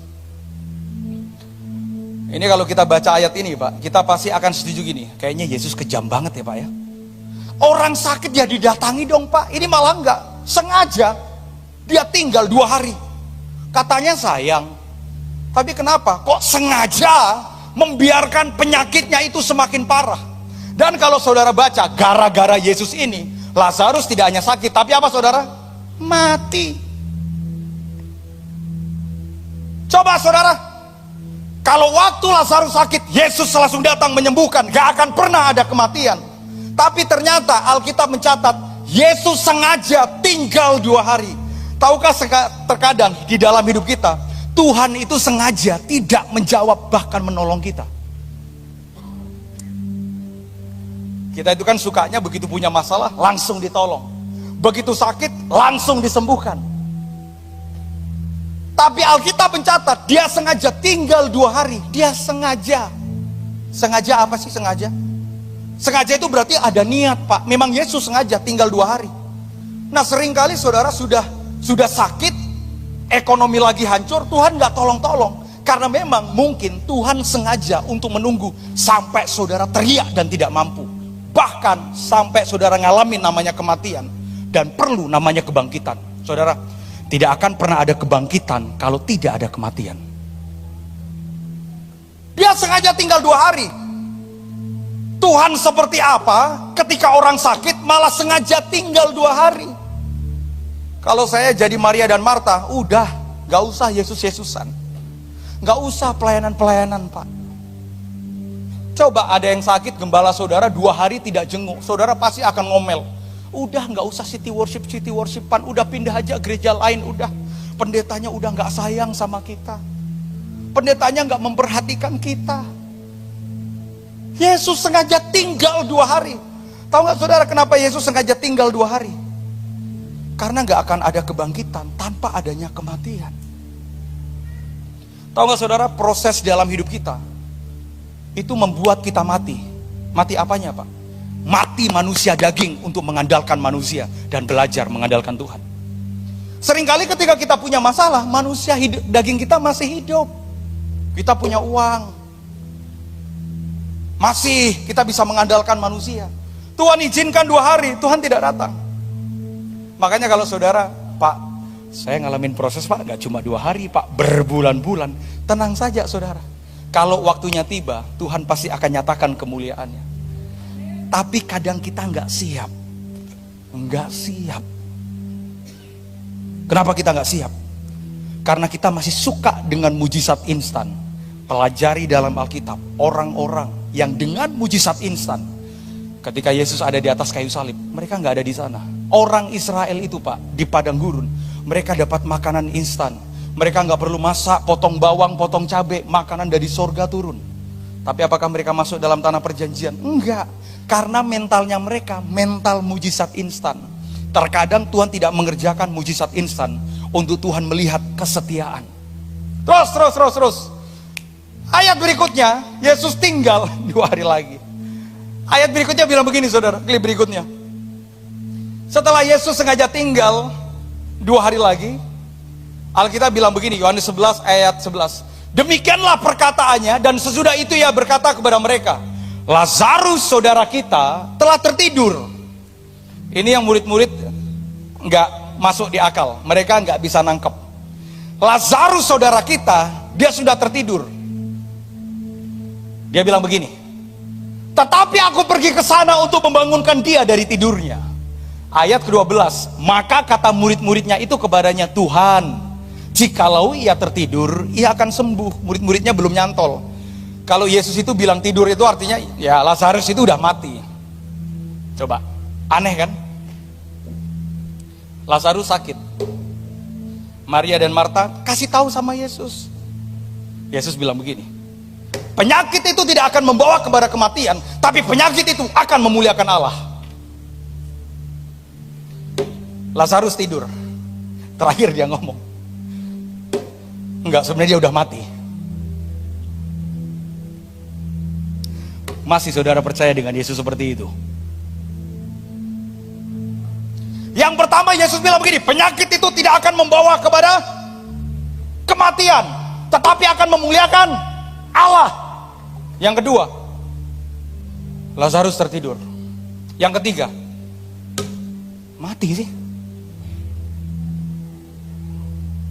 Ini kalau kita baca ayat ini Pak, kita pasti akan setuju gini, kayaknya Yesus kejam banget ya Pak ya. Orang sakit ya didatangi dong Pak, ini malah enggak, sengaja dia tinggal 2 hari. Katanya sayang, tapi kenapa? Kok sengaja membiarkan penyakitnya itu semakin parah? Dan kalau saudara baca, gara-gara Yesus ini, Lazarus tidak hanya sakit, tapi apa saudara? Mati. Coba saudara, kalau waktu Lazarus sakit, Yesus langsung datang menyembuhkan, gak akan pernah ada kematian. Tapi ternyata Alkitab mencatat, Yesus sengaja tinggal 2 hari. Tahukah terkadang di dalam hidup kita, Tuhan itu sengaja tidak menjawab bahkan menolong kita. Kita itu kan sukanya begitu punya masalah langsung ditolong, begitu sakit langsung disembuhkan. Tapi Alkitab mencatat dia sengaja tinggal 2 hari. Dia sengaja. Sengaja apa sih sengaja? Sengaja itu berarti ada niat Pak. Memang Yesus sengaja tinggal 2 hari. Nah seringkali saudara sudah sakit, ekonomi lagi hancur, Tuhan gak tolong-tolong. Karena memang mungkin Tuhan sengaja untuk menunggu sampai saudara teriak dan tidak mampu. Bahkan sampai saudara ngalamin namanya kematian dan perlu namanya kebangkitan. Saudara, tidak akan pernah ada kebangkitan kalau tidak ada kematian. Dia sengaja tinggal 2 hari. Tuhan seperti apa ketika orang sakit malah sengaja tinggal 2 hari? Kalau saya jadi Maria dan Marta, udah gak usah Yesus-Yesusan, gak usah pelayanan-pelayanan Pak. Coba ada yang sakit, gembala saudara 2 hari tidak jenguk, saudara pasti akan ngomel. Udah gak usah city worshipan, udah pindah aja gereja lain, udah. Pendetanya udah gak sayang sama kita, pendetanya gak memperhatikan kita. Yesus sengaja tinggal 2 hari. Tahu gak saudara kenapa Yesus sengaja tinggal 2 hari? Karena gak akan ada kebangkitan tanpa adanya kematian. Tahu gak saudara, proses dalam hidup kita itu membuat kita mati. Mati apanya Pak? Mati manusia daging untuk mengandalkan manusia dan belajar mengandalkan Tuhan. Seringkali ketika kita punya masalah, manusia daging kita masih hidup. Kita punya uang, masih kita bisa mengandalkan manusia. Tuhan izinkan 2 hari, Tuhan tidak datang. Makanya kalau saudara, Pak, saya ngalamin proses Pak, gak cuma 2 hari Pak, berbulan-bulan. Tenang saja saudara, kalau waktunya tiba, Tuhan pasti akan nyatakan kemuliaannya. Tapi kadang kita nggak siap. Nggak siap. Kenapa kita nggak siap? Karena kita masih suka dengan mujizat instan. Pelajari dalam Alkitab, orang-orang yang dengan mujizat instan, ketika Yesus ada di atas kayu salib, mereka nggak ada di sana. Orang Israel itu Pak, di padang gurun, mereka dapat makanan instan. Mereka nggak perlu masak, potong bawang, potong cabai, makanan dari sorga turun. Tapi apakah mereka masuk dalam tanah perjanjian? Enggak, karena mentalnya mereka, mental mujizat instan. Terkadang Tuhan tidak mengerjakan mujizat instan untuk Tuhan melihat kesetiaan. Terus. Ayat berikutnya, Yesus tinggal 2 hari lagi. Ayat berikutnya bilang begini saudara, klip berikutnya. Setelah Yesus sengaja tinggal 2 hari lagi, Alkitab bilang begini, Yohanes 11 ayat 11. Demikianlah perkataannya, dan sesudah itu ia berkata kepada mereka, Lazarus saudara kita telah tertidur. Ini yang murid-murid nggak masuk di akal, mereka nggak bisa nangkep. Lazarus saudara kita, dia sudah tertidur. Dia bilang begini, tetapi aku pergi ke sana untuk membangunkan dia dari tidurnya. Ayat ke-12, maka kata murid-muridnya itu kepadanya, Tuhan, jikalau ia tertidur, ia akan sembuh. Murid-muridnya belum nyantol. Kalau Yesus itu bilang tidur itu artinya, ya Lazarus itu udah mati. Coba, aneh kan? Lazarus sakit. Maria dan Marta kasih tahu sama Yesus. Yesus bilang begini, penyakit itu tidak akan membawa kepada kematian, tapi penyakit itu akan memuliakan Allah. Lazarus tidur. Terakhir dia ngomong, enggak, sebenarnya dia udah mati. Masih saudara percaya dengan Yesus seperti itu? Yang pertama Yesus bilang begini, penyakit itu tidak akan membawa kepada kematian, tetapi akan memuliakan Allah. Yang kedua, Lazarus tertidur. Yang ketiga, mati sih.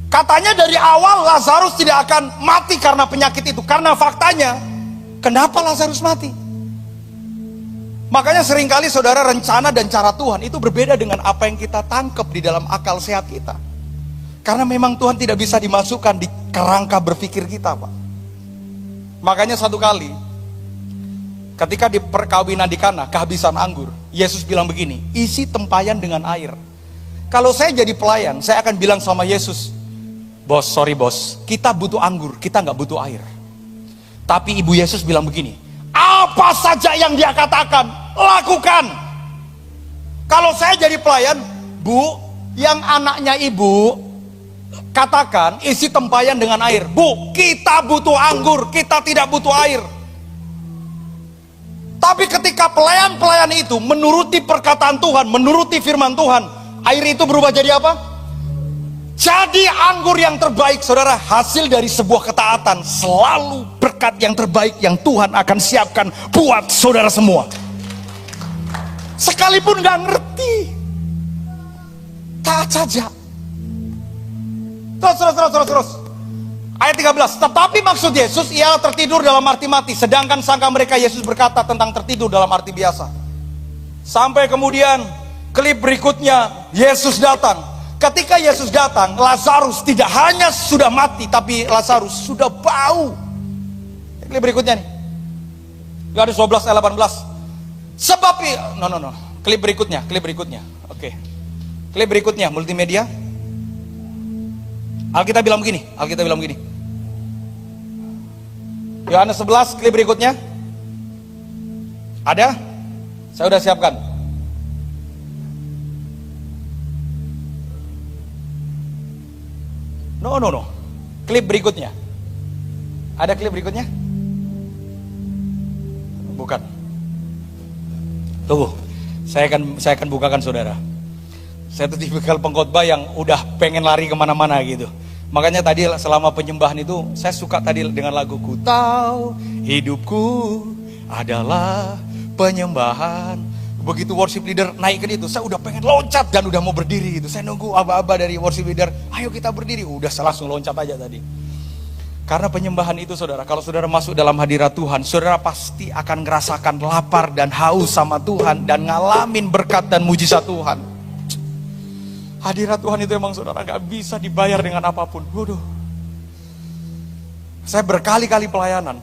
Katanya dari awal Lazarus tidak akan mati karena penyakit itu. Karena faktanya, kenapa Lazarus mati? Makanya seringkali saudara, rencana dan cara Tuhan itu berbeda dengan apa yang kita tangkap di dalam akal sehat kita. Karena memang Tuhan tidak bisa dimasukkan di kerangka berpikir kita, Pak. Makanya satu kali, ketika di perkawinan di Kana, kehabisan anggur, Yesus bilang begini, isi tempayan dengan air. Kalau saya jadi pelayan, saya akan bilang sama Yesus, bos, sorry bos, kita butuh anggur, kita nggak butuh air. Tapi ibu Yesus bilang begini, apa saja yang dia katakan, lakukan. Kalau saya jadi pelayan, bu, yang anaknya ibu katakan isi tempayan dengan air. Bu, kita butuh anggur, kita tidak butuh air. Tapi ketika pelayan-pelayan itu menuruti perkataan Tuhan, menuruti firman Tuhan, air itu berubah jadi apa? Jadi anggur yang terbaik, saudara. Hasil dari sebuah ketaatan selalu berkat yang terbaik yang Tuhan akan siapkan buat saudara semua. Sekalipun gak ngerti, taat saja. Terus. Ayat 13, tetapi maksud Yesus, ia tertidur dalam arti mati. Sedangkan sangka mereka Yesus berkata tentang tertidur dalam arti biasa. Sampai kemudian klip berikutnya, Yesus datang. Ketika Yesus datang, Lazarus tidak hanya sudah mati, tapi Lazarus sudah bau. Klip berikutnya nih, Yohanes 12 ayat 18. Sebab, no. Klip berikutnya. Oke. Klip berikutnya, multimedia. Alkitab bilang begini. Yohanes 11, klip berikutnya. Ada? Saya udah siapkan. No. Klip berikutnya. Ada klip berikutnya? Bukan. Tunggu. Saya akan bukakan saudara. Saya tuh tipikal pengkhotbah yang udah pengen lari kemana-mana gitu. Makanya tadi selama penyembahan itu saya suka tadi dengan lagu Ku Tahu Hidupku Adalah Penyembahan. Begitu worship leader naikin itu, saya udah pengen loncat dan udah mau berdiri gitu. Saya nunggu aba-aba dari worship leader, ayo kita berdiri. Udah saya langsung loncat aja tadi. Karena penyembahan itu saudara, kalau saudara masuk dalam hadirat Tuhan, saudara pasti akan ngerasakan lapar dan haus sama Tuhan dan ngalamin berkat dan mujizat Tuhan. Hadirat Tuhan itu emang saudara gak bisa dibayar dengan apapun. Waduh. Saya berkali-kali pelayanan.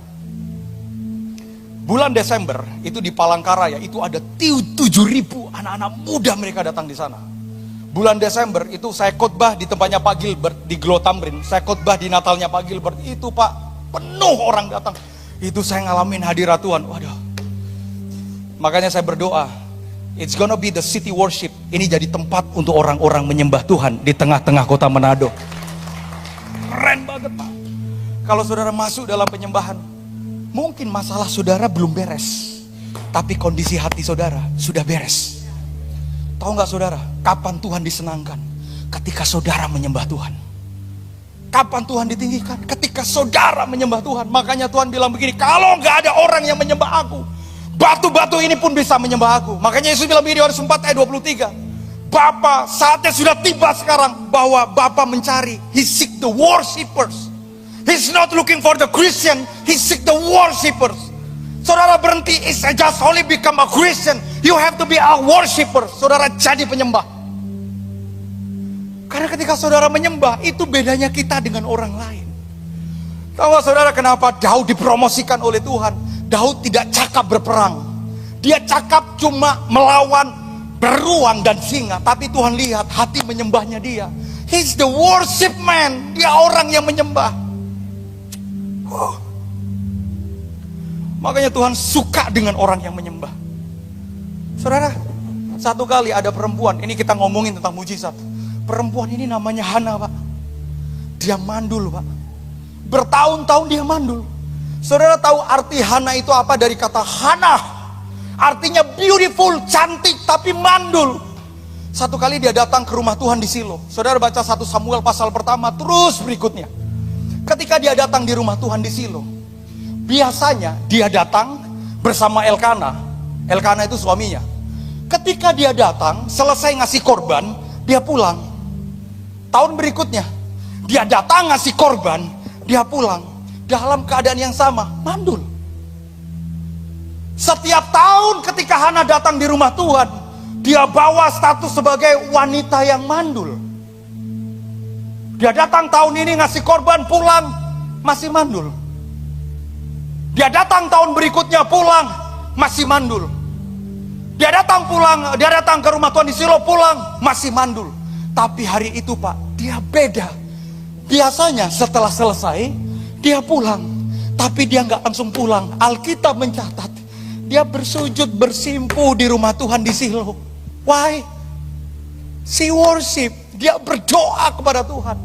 Bulan Desember itu di Palangkaraya itu ada 7.000 anak-anak muda mereka datang di sana. Bulan Desember itu saya khotbah di tempatnya Pak Gilbert di Glo Tamrin. Saya khotbah di Natalnya Pak Gilbert. Itu Pak, penuh orang datang. Itu saya ngalamin hadirat Tuhan. Waduh. Makanya saya berdoa, it's gonna be the city worship. Ini jadi tempat untuk orang-orang menyembah Tuhan di tengah-tengah kota Manado. Keren banget Pak. Kalau saudara masuk dalam penyembahan, mungkin masalah saudara belum beres, tapi kondisi hati saudara sudah beres. Tahu nggak saudara, kapan Tuhan disenangkan? Ketika saudara menyembah Tuhan. Kapan Tuhan ditinggikan? Ketika saudara menyembah Tuhan. Makanya Tuhan bilang begini, kalau nggak ada orang yang menyembah aku, batu-batu ini pun bisa menyembah aku. Makanya Yesus bilang begini, Yohanes 4 ayat 23. Bapa, saatnya sudah tiba sekarang bahwa Bapa mencari, He seek the worshipers. He's not looking for the Christian, He seek the worshipers. Saudara berhenti, it's just only become a Christian. You have to be a worshiper. Saudara jadi penyembah. Karena ketika saudara menyembah, itu bedanya kita dengan orang lain. Tahu gak saudara kenapa Daud dipromosikan oleh Tuhan? Daud tidak cakap berperang. Dia cakap cuma melawan beruang dan singa, tapi Tuhan lihat hati menyembahnya dia. He's the worship man. Dia orang yang menyembah. Makanya Tuhan suka dengan orang yang menyembah. Saudara, satu kali ada perempuan, ini kita ngomongin tentang mujizat. Perempuan ini namanya Hana, Pak. Dia mandul, Pak. Bertahun-tahun dia mandul. Saudara tahu arti Hana itu apa? Dari kata Hana, artinya beautiful, cantik, tapi mandul. Satu kali dia datang ke rumah Tuhan di Silo. Saudara baca 1 Samuel pasal pertama, terus berikutnya. Ketika dia datang di rumah Tuhan di Silo, biasanya dia datang bersama Elkana. Elkana itu suaminya. Ketika dia datang, selesai ngasih korban, dia pulang. Tahun berikutnya, dia datang ngasih korban, dia pulang. Dalam keadaan yang sama, mandul. Setiap tahun ketika Hana datang di rumah Tuhan, dia bawa status sebagai wanita yang mandul. Dia datang tahun ini ngasih korban, pulang, masih mandul. Dia datang tahun berikutnya, pulang, masih mandul. Dia datang ke rumah Tuhan di Silo, pulang, masih mandul. Tapi hari itu, Pak, dia beda. Biasanya setelah selesai, dia pulang. Tapi dia nggak langsung pulang. Alkitab mencatat, dia bersujud bersimpu di rumah Tuhan di Silo. Why? She worship. Dia berdoa kepada Tuhan.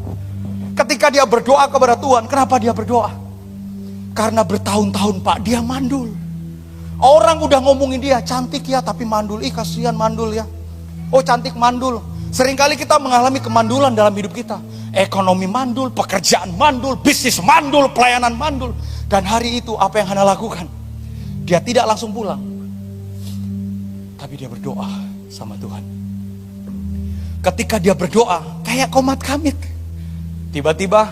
Ketika dia berdoa kepada Tuhan, kenapa dia berdoa? Karena bertahun-tahun, Pak, dia mandul. Orang udah ngomongin dia, cantik ya tapi mandul. Ih, kasihan mandul ya. Oh, cantik mandul. Seringkali kita mengalami kemandulan dalam hidup kita. Ekonomi mandul, pekerjaan mandul, bisnis mandul, pelayanan mandul. Dan hari itu apa yang Hana lakukan? Dia tidak langsung pulang, tapi dia berdoa sama Tuhan. Ketika dia berdoa, kayak komat kamit. Tiba-tiba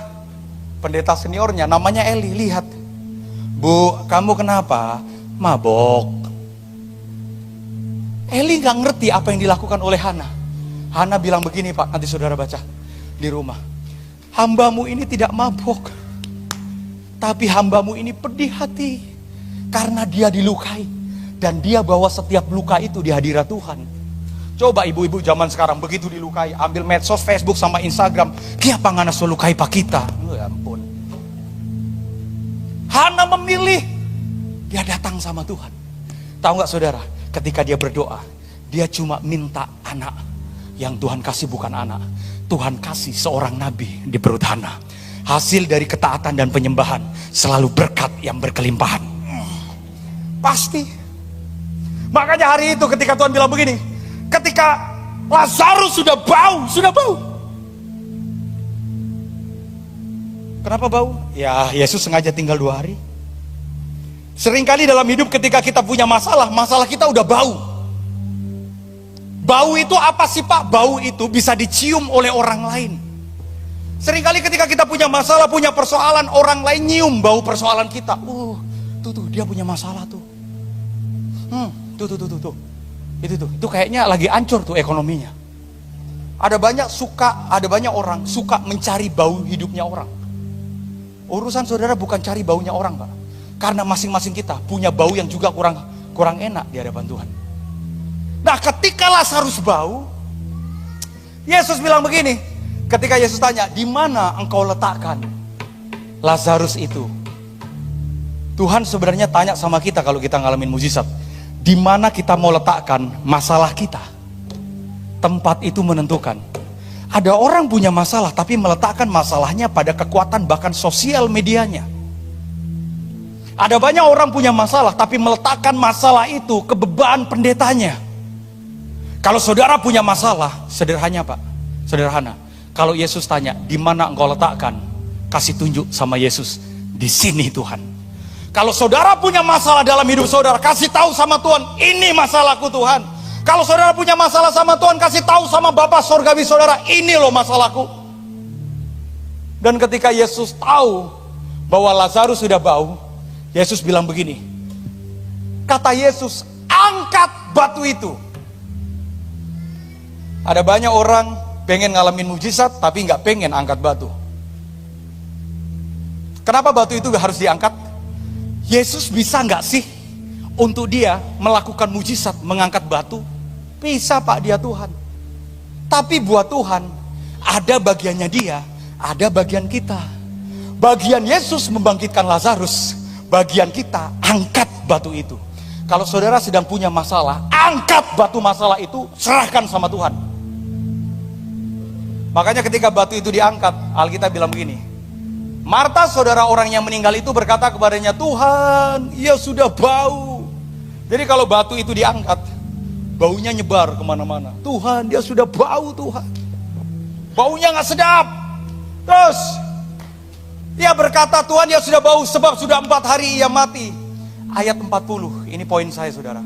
pendeta seniornya namanya Eli lihat. Bu, kamu kenapa? Mabok. Eli gak ngerti apa yang dilakukan oleh Hana. Hana bilang begini, Pak, nanti saudara baca di rumah. Hambamu ini tidak mabok, tapi hambamu ini pedih hati karena dia dilukai. Dan dia bawa setiap luka itu di hadirat Tuhan. Coba ibu-ibu zaman sekarang begitu dilukai, ambil medsos, Facebook sama Instagram. Kenapa ngana lukai pak kita? Ya ampun. Hana memilih, dia datang sama Tuhan. Tahu nggak saudara? Ketika dia berdoa, dia cuma minta anak. Yang Tuhan kasih bukan anak. Tuhan kasih seorang nabi di perut Hana. Hasil dari ketaatan dan penyembahan selalu berkat yang berkelimpahan. Pasti. Makanya hari itu ketika Tuhan bilang begini, ketika Lazarus sudah bau. Kenapa bau? Ya, Yesus sengaja tinggal 2 hari. Seringkali dalam hidup ketika kita punya masalah kita udah bau. Bau itu apa sih, Pak? Bau itu bisa dicium oleh orang lain. Seringkali ketika kita punya masalah, punya persoalan, orang lain nyium bau persoalan kita. Tuh dia punya masalah tuh. Tuh. Itu kayaknya lagi hancur tuh ekonominya. Ada banyak orang suka mencari bau hidupnya orang. Urusan saudara bukan cari baunya orang, Pak. Karena masing-masing kita punya bau yang juga kurang enak di hadapan Tuhan. Nah, ketika Lazarus bau, Yesus bilang begini. Ketika Yesus tanya, di mana engkau letakkan Lazarus itu? Tuhan sebenarnya tanya sama kita kalau kita ngalamin mujizat. Di mana kita mau letakkan masalah kita? Tempat itu menentukan. Ada orang punya masalah tapi meletakkan masalahnya pada kekuatan bahkan sosial medianya. Ada banyak orang punya masalah tapi meletakkan masalah itu ke beban pendetanya. Kalau saudara punya masalah, sederhana, Pak. Sederhana. Kalau Yesus tanya, di mana engkau letakkan? Kasih tunjuk sama Yesus. Di sini, Tuhan. Kalau saudara punya masalah dalam hidup saudara, kasih tahu sama Tuhan, ini masalahku Tuhan. Kalau saudara punya masalah sama Tuhan, kasih tahu sama Bapa Sorgawi saudara, ini loh masalahku. Dan ketika Yesus tahu bahwa Lazarus sudah bau, Yesus bilang begini. Kata Yesus, angkat batu itu. Ada banyak orang pengen ngalamin mujizat, tapi nggak pengen angkat batu. Kenapa batu itu harus diangkat? Yesus bisa nggak sih untuk dia melakukan mujizat, mengangkat batu. Bisa Pak, dia Tuhan. Tapi buat Tuhan, ada bagiannya dia, ada bagian kita. Bagian Yesus membangkitkan Lazarus, bagian kita angkat batu itu. Kalau saudara sedang punya masalah, angkat batu masalah itu, serahkan sama Tuhan. Makanya ketika batu itu diangkat, Alkitab bilang begini, Marta, saudara orang yang meninggal itu, berkata kepadanya, Tuhan, ia sudah bau. Jadi kalau batu itu diangkat, baunya nyebar kemana-mana. Tuhan, dia sudah bau Tuhan. Baunya gak sedap. Terus dia berkata, Tuhan, dia sudah bau sebab sudah 4 hari ia mati. Ayat 40, ini poin saya saudara.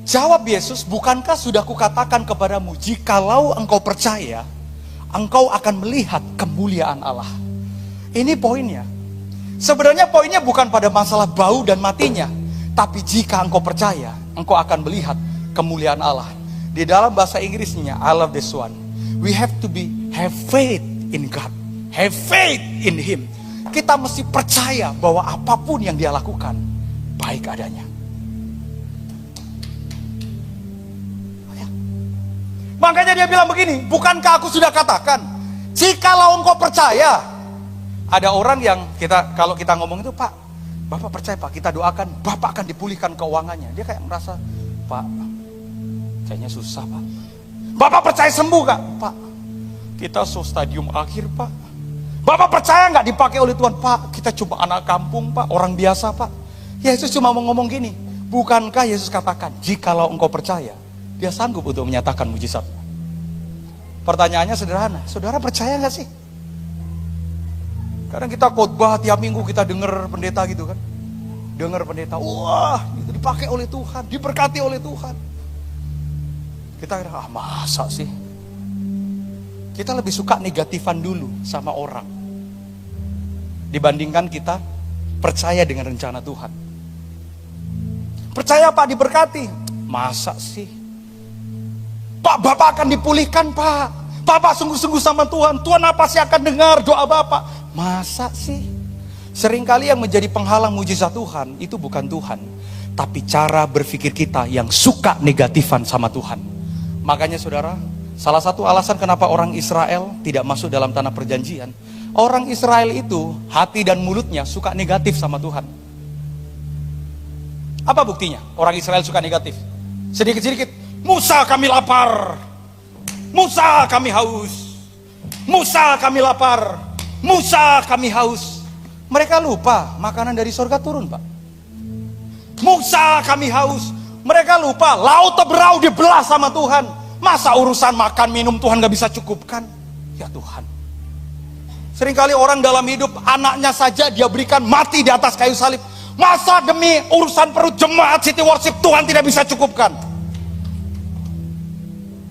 Jawab Yesus, bukankah sudah kukatakan kepadamu, jikalau engkau percaya, engkau akan melihat kemuliaan Allah. Ini poinnya. Sebenarnya poinnya bukan pada masalah bau dan matinya, tapi jika engkau percaya, engkau akan melihat kemuliaan Allah. Di dalam bahasa Inggrisnya, I love this one. We have to have faith in God. Have faith in Him. Kita mesti percaya bahwa apapun yang dia lakukan, baik adanya. Makanya dia bilang begini, bukankah aku sudah katakan, jikalau engkau percaya. Ada orang yang kalau kita ngomong itu, Pak, Bapak percaya Pak, kita doakan, Bapak akan dipulihkan keuangannya. Dia kayak merasa, Pak, kayaknya susah Pak. Bapak percaya sembuh Kak? Pak, kita stadium akhir Pak. Bapak percaya nggak dipakai oleh Tuhan? Pak, kita cuma anak kampung Pak, orang biasa Pak. Yesus cuma mau ngomong gini, bukankah Yesus katakan, jikalau engkau percaya, dia sanggup untuk menyatakan mujizat. Pertanyaannya sederhana, saudara percaya nggak sih? Kadang kita khotbah tiap minggu, kita dengar pendeta gitu kan, dengar pendeta, wah, gitu, dipakai oleh Tuhan, diberkati oleh Tuhan. Kita kira, masa sih? Kita lebih suka negatifan dulu sama orang, dibandingkan kita percaya dengan rencana Tuhan. Percaya Pak diberkati, masa sih? Pak, Bapak akan dipulihkan Pak. Bapak sungguh-sungguh sama Tuhan, Tuhan apa sih akan dengar doa Bapak? Masa sih? Seringkali yang menjadi penghalang mujizat Tuhan itu bukan Tuhan, tapi cara berpikir kita yang suka negatifan sama Tuhan. Makanya saudara, salah satu alasan kenapa orang Israel tidak masuk dalam tanah perjanjian, orang Israel itu hati dan mulutnya suka negatif sama Tuhan. Apa buktinya orang Israel suka negatif? Sedikit-sedikit, Musa kami lapar, Musa kami haus, Musa kami lapar, Musa kami haus. Mereka lupa makanan dari surga turun Pak. Musa kami haus. Mereka lupa laut Teberau dibelah sama Tuhan. Masa urusan makan minum Tuhan gak bisa cukupkan? Ya Tuhan. Seringkali orang dalam hidup, anaknya saja dia berikan mati di atas kayu salib. Masa demi urusan perut jemaat City Worship Tuhan tidak bisa cukupkan?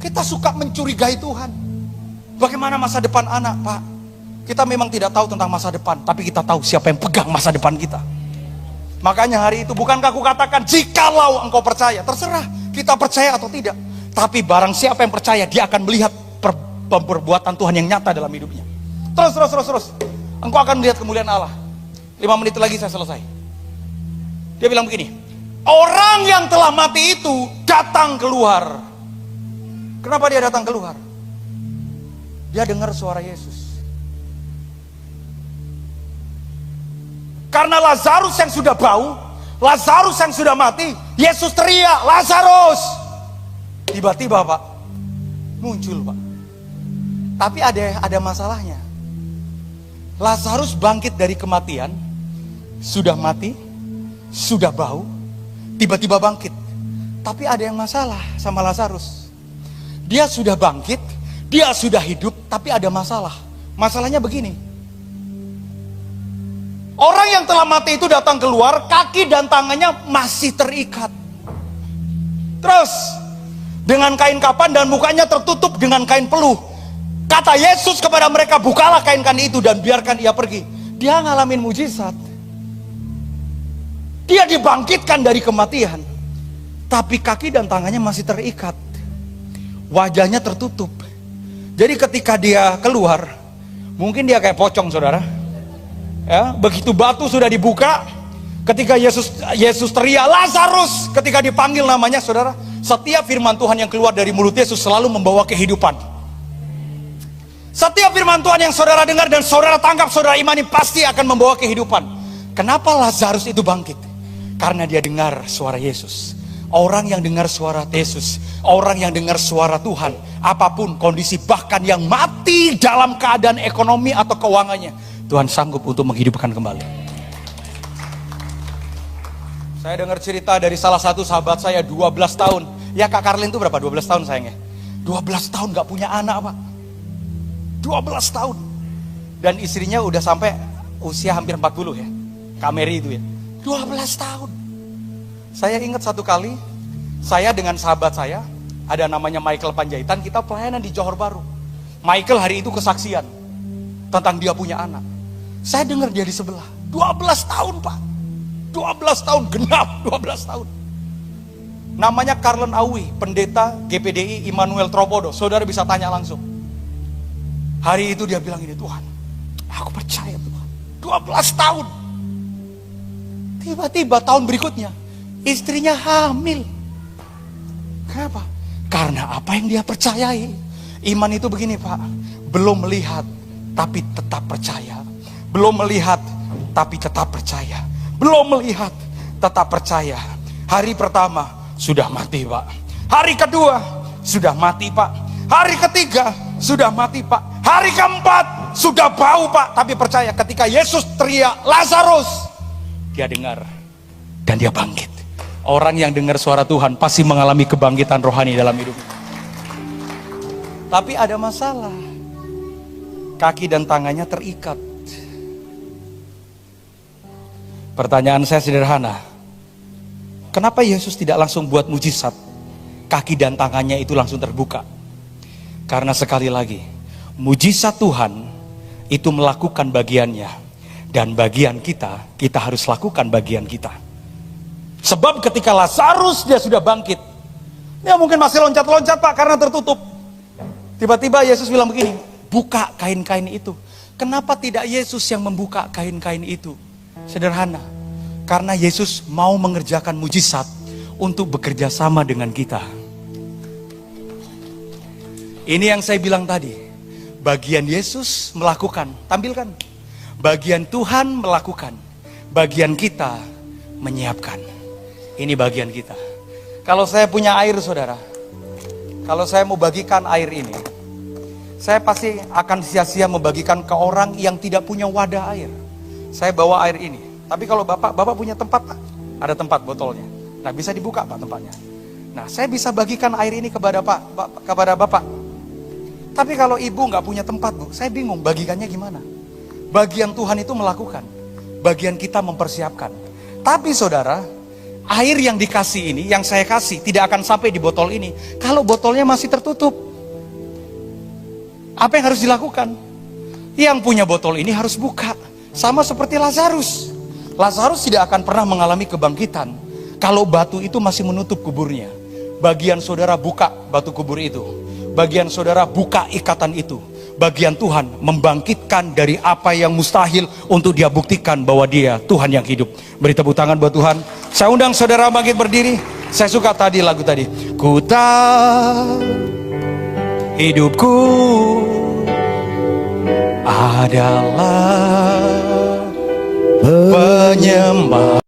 Kita suka mencurigai Tuhan. Bagaimana masa depan anak Pak? Kita memang tidak tahu tentang masa depan, tapi kita tahu siapa yang pegang masa depan kita. Makanya hari itu, bukankah aku katakan, jikalau engkau percaya, terserah kita percaya atau tidak. Tapi barang siapa yang percaya, dia akan melihat perbuatan Tuhan yang nyata dalam hidupnya. Terus. Engkau akan melihat kemuliaan Allah. 5 menit lagi saya selesai. Dia bilang begini, orang yang telah mati itu datang keluar. Kenapa dia datang keluar? Dia dengar suara Yesus. Karena Lazarus yang sudah bau, Lazarus yang sudah mati, Yesus teriak, Lazarus. Tiba-tiba Pak, muncul Pak. Tapi ada masalahnya. Lazarus bangkit dari kematian, sudah mati, sudah bau, tiba-tiba bangkit. Tapi ada yang masalah sama Lazarus. Dia sudah bangkit, dia sudah hidup, tapi ada masalah. Masalahnya begini. Orang yang telah mati itu datang keluar, kaki dan tangannya masih terikat. Terus dengan kain kapan dan mukanya tertutup dengan kain peluh. Kata Yesus kepada mereka, bukalah kain-kain itu dan biarkan ia pergi. Dia ngalamin mujizat. Dia dibangkitkan dari kematian, tapi kaki dan tangannya masih terikat. Wajahnya tertutup. Jadi ketika dia keluar, mungkin dia kayak pocong saudara. Ya, begitu batu sudah dibuka, Ketika Yesus teriak, Lazarus, ketika dipanggil namanya, saudara, setiap firman Tuhan yang keluar dari mulut Yesus selalu membawa kehidupan. Setiap firman Tuhan yang saudara dengar dan saudara tangkap, saudara imani, pasti akan membawa kehidupan. Kenapa Lazarus itu bangkit? Karena dia dengar suara Yesus. Orang yang dengar suara Yesus, orang yang dengar suara Tuhan, apapun kondisi, bahkan yang mati dalam keadaan ekonomi atau keuangannya, Tuhan sanggup untuk menghidupkan kembali. Saya dengar cerita dari salah satu sahabat saya, 12 tahun. Ya, Kak Karlin itu berapa? 12 tahun sayangnya. 12 tahun gak punya anak, Pak. 12 tahun. Dan istrinya udah sampai usia hampir 40 ya. Kak Mary itu ya. 12 tahun. Saya ingat satu kali, saya dengan sahabat saya, ada namanya Michael Panjaitan, kita pelayanan di Johor Bahru. Michael hari itu kesaksian tentang dia punya anak. Saya dengar dia di sebelah, 12 tahun Pak. 12 tahun, genap 12 tahun. Namanya Karlen Awi, pendeta GPDI Immanuel Tropodo. Saudara bisa tanya langsung. Hari itu dia bilang ini, Tuhan, aku percaya Tuhan. 12 tahun. Tiba-tiba tahun berikutnya, istrinya hamil. Kenapa? Karena apa yang dia percayai. Iman itu begini Pak, belum melihat tapi tetap percaya. Belum melihat tapi tetap percaya. Belum melihat tetap percaya. Hari pertama sudah mati Pak. Hari kedua sudah mati Pak. Hari ketiga sudah mati Pak. Hari keempat sudah bau Pak. Tapi percaya, ketika Yesus teriak Lazarus, dia dengar dan dia bangkit. Orang yang dengar suara Tuhan pasti mengalami kebangkitan rohani dalam hidupnya. Tapi ada masalah. Kaki dan tangannya terikat. Pertanyaan saya sederhana. Kenapa Yesus tidak langsung buat mujizat? Kaki dan tangannya itu langsung terbuka. Karena sekali lagi, mujizat Tuhan itu melakukan bagiannya. Dan bagian kita harus lakukan bagian kita. Sebab ketika Lazarus dia sudah bangkit, dia mungkin masih loncat-loncat Pak karena tertutup. Tiba-tiba Yesus bilang begini, buka kain-kain itu. Kenapa tidak Yesus yang membuka kain-kain itu? Sederhana, karena Yesus mau mengerjakan mujizat untuk bekerja sama dengan kita. Ini yang saya bilang tadi, bagian Yesus melakukan, tampilkan. Bagian Tuhan melakukan, bagian kita menyiapkan. Ini bagian kita. Kalau saya punya air saudara, kalau saya mau bagikan air ini, saya pasti akan sia-sia membagikan ke orang yang tidak punya wadah air. Saya bawa air ini. Tapi kalau bapak punya tempat Pak, ada tempat botolnya. Nah bisa dibuka Pak tempatnya. Nah saya bisa bagikan air ini kepada bapak. Tapi kalau ibu nggak punya tempat Bu, saya bingung bagikannya gimana. Bagian Tuhan itu melakukan, bagian kita mempersiapkan. Tapi saudara, air yang dikasih ini, yang saya kasih, tidak akan sampai di botol ini kalau botolnya masih tertutup. Apa yang harus dilakukan? Yang punya botol ini harus buka. Sama seperti Lazarus. Lazarus tidak akan pernah mengalami kebangkitan kalau batu itu masih menutup kuburnya. Bagian saudara buka batu kubur itu. Bagian saudara buka ikatan itu. Bagian Tuhan membangkitkan dari apa yang mustahil untuk dia buktikan bahwa dia Tuhan yang hidup. Beri tepuk tangan buat Tuhan. Saya undang saudara bangkit berdiri. Saya suka tadi lagu tadi. Ku tahu hidupku adalah penyembah.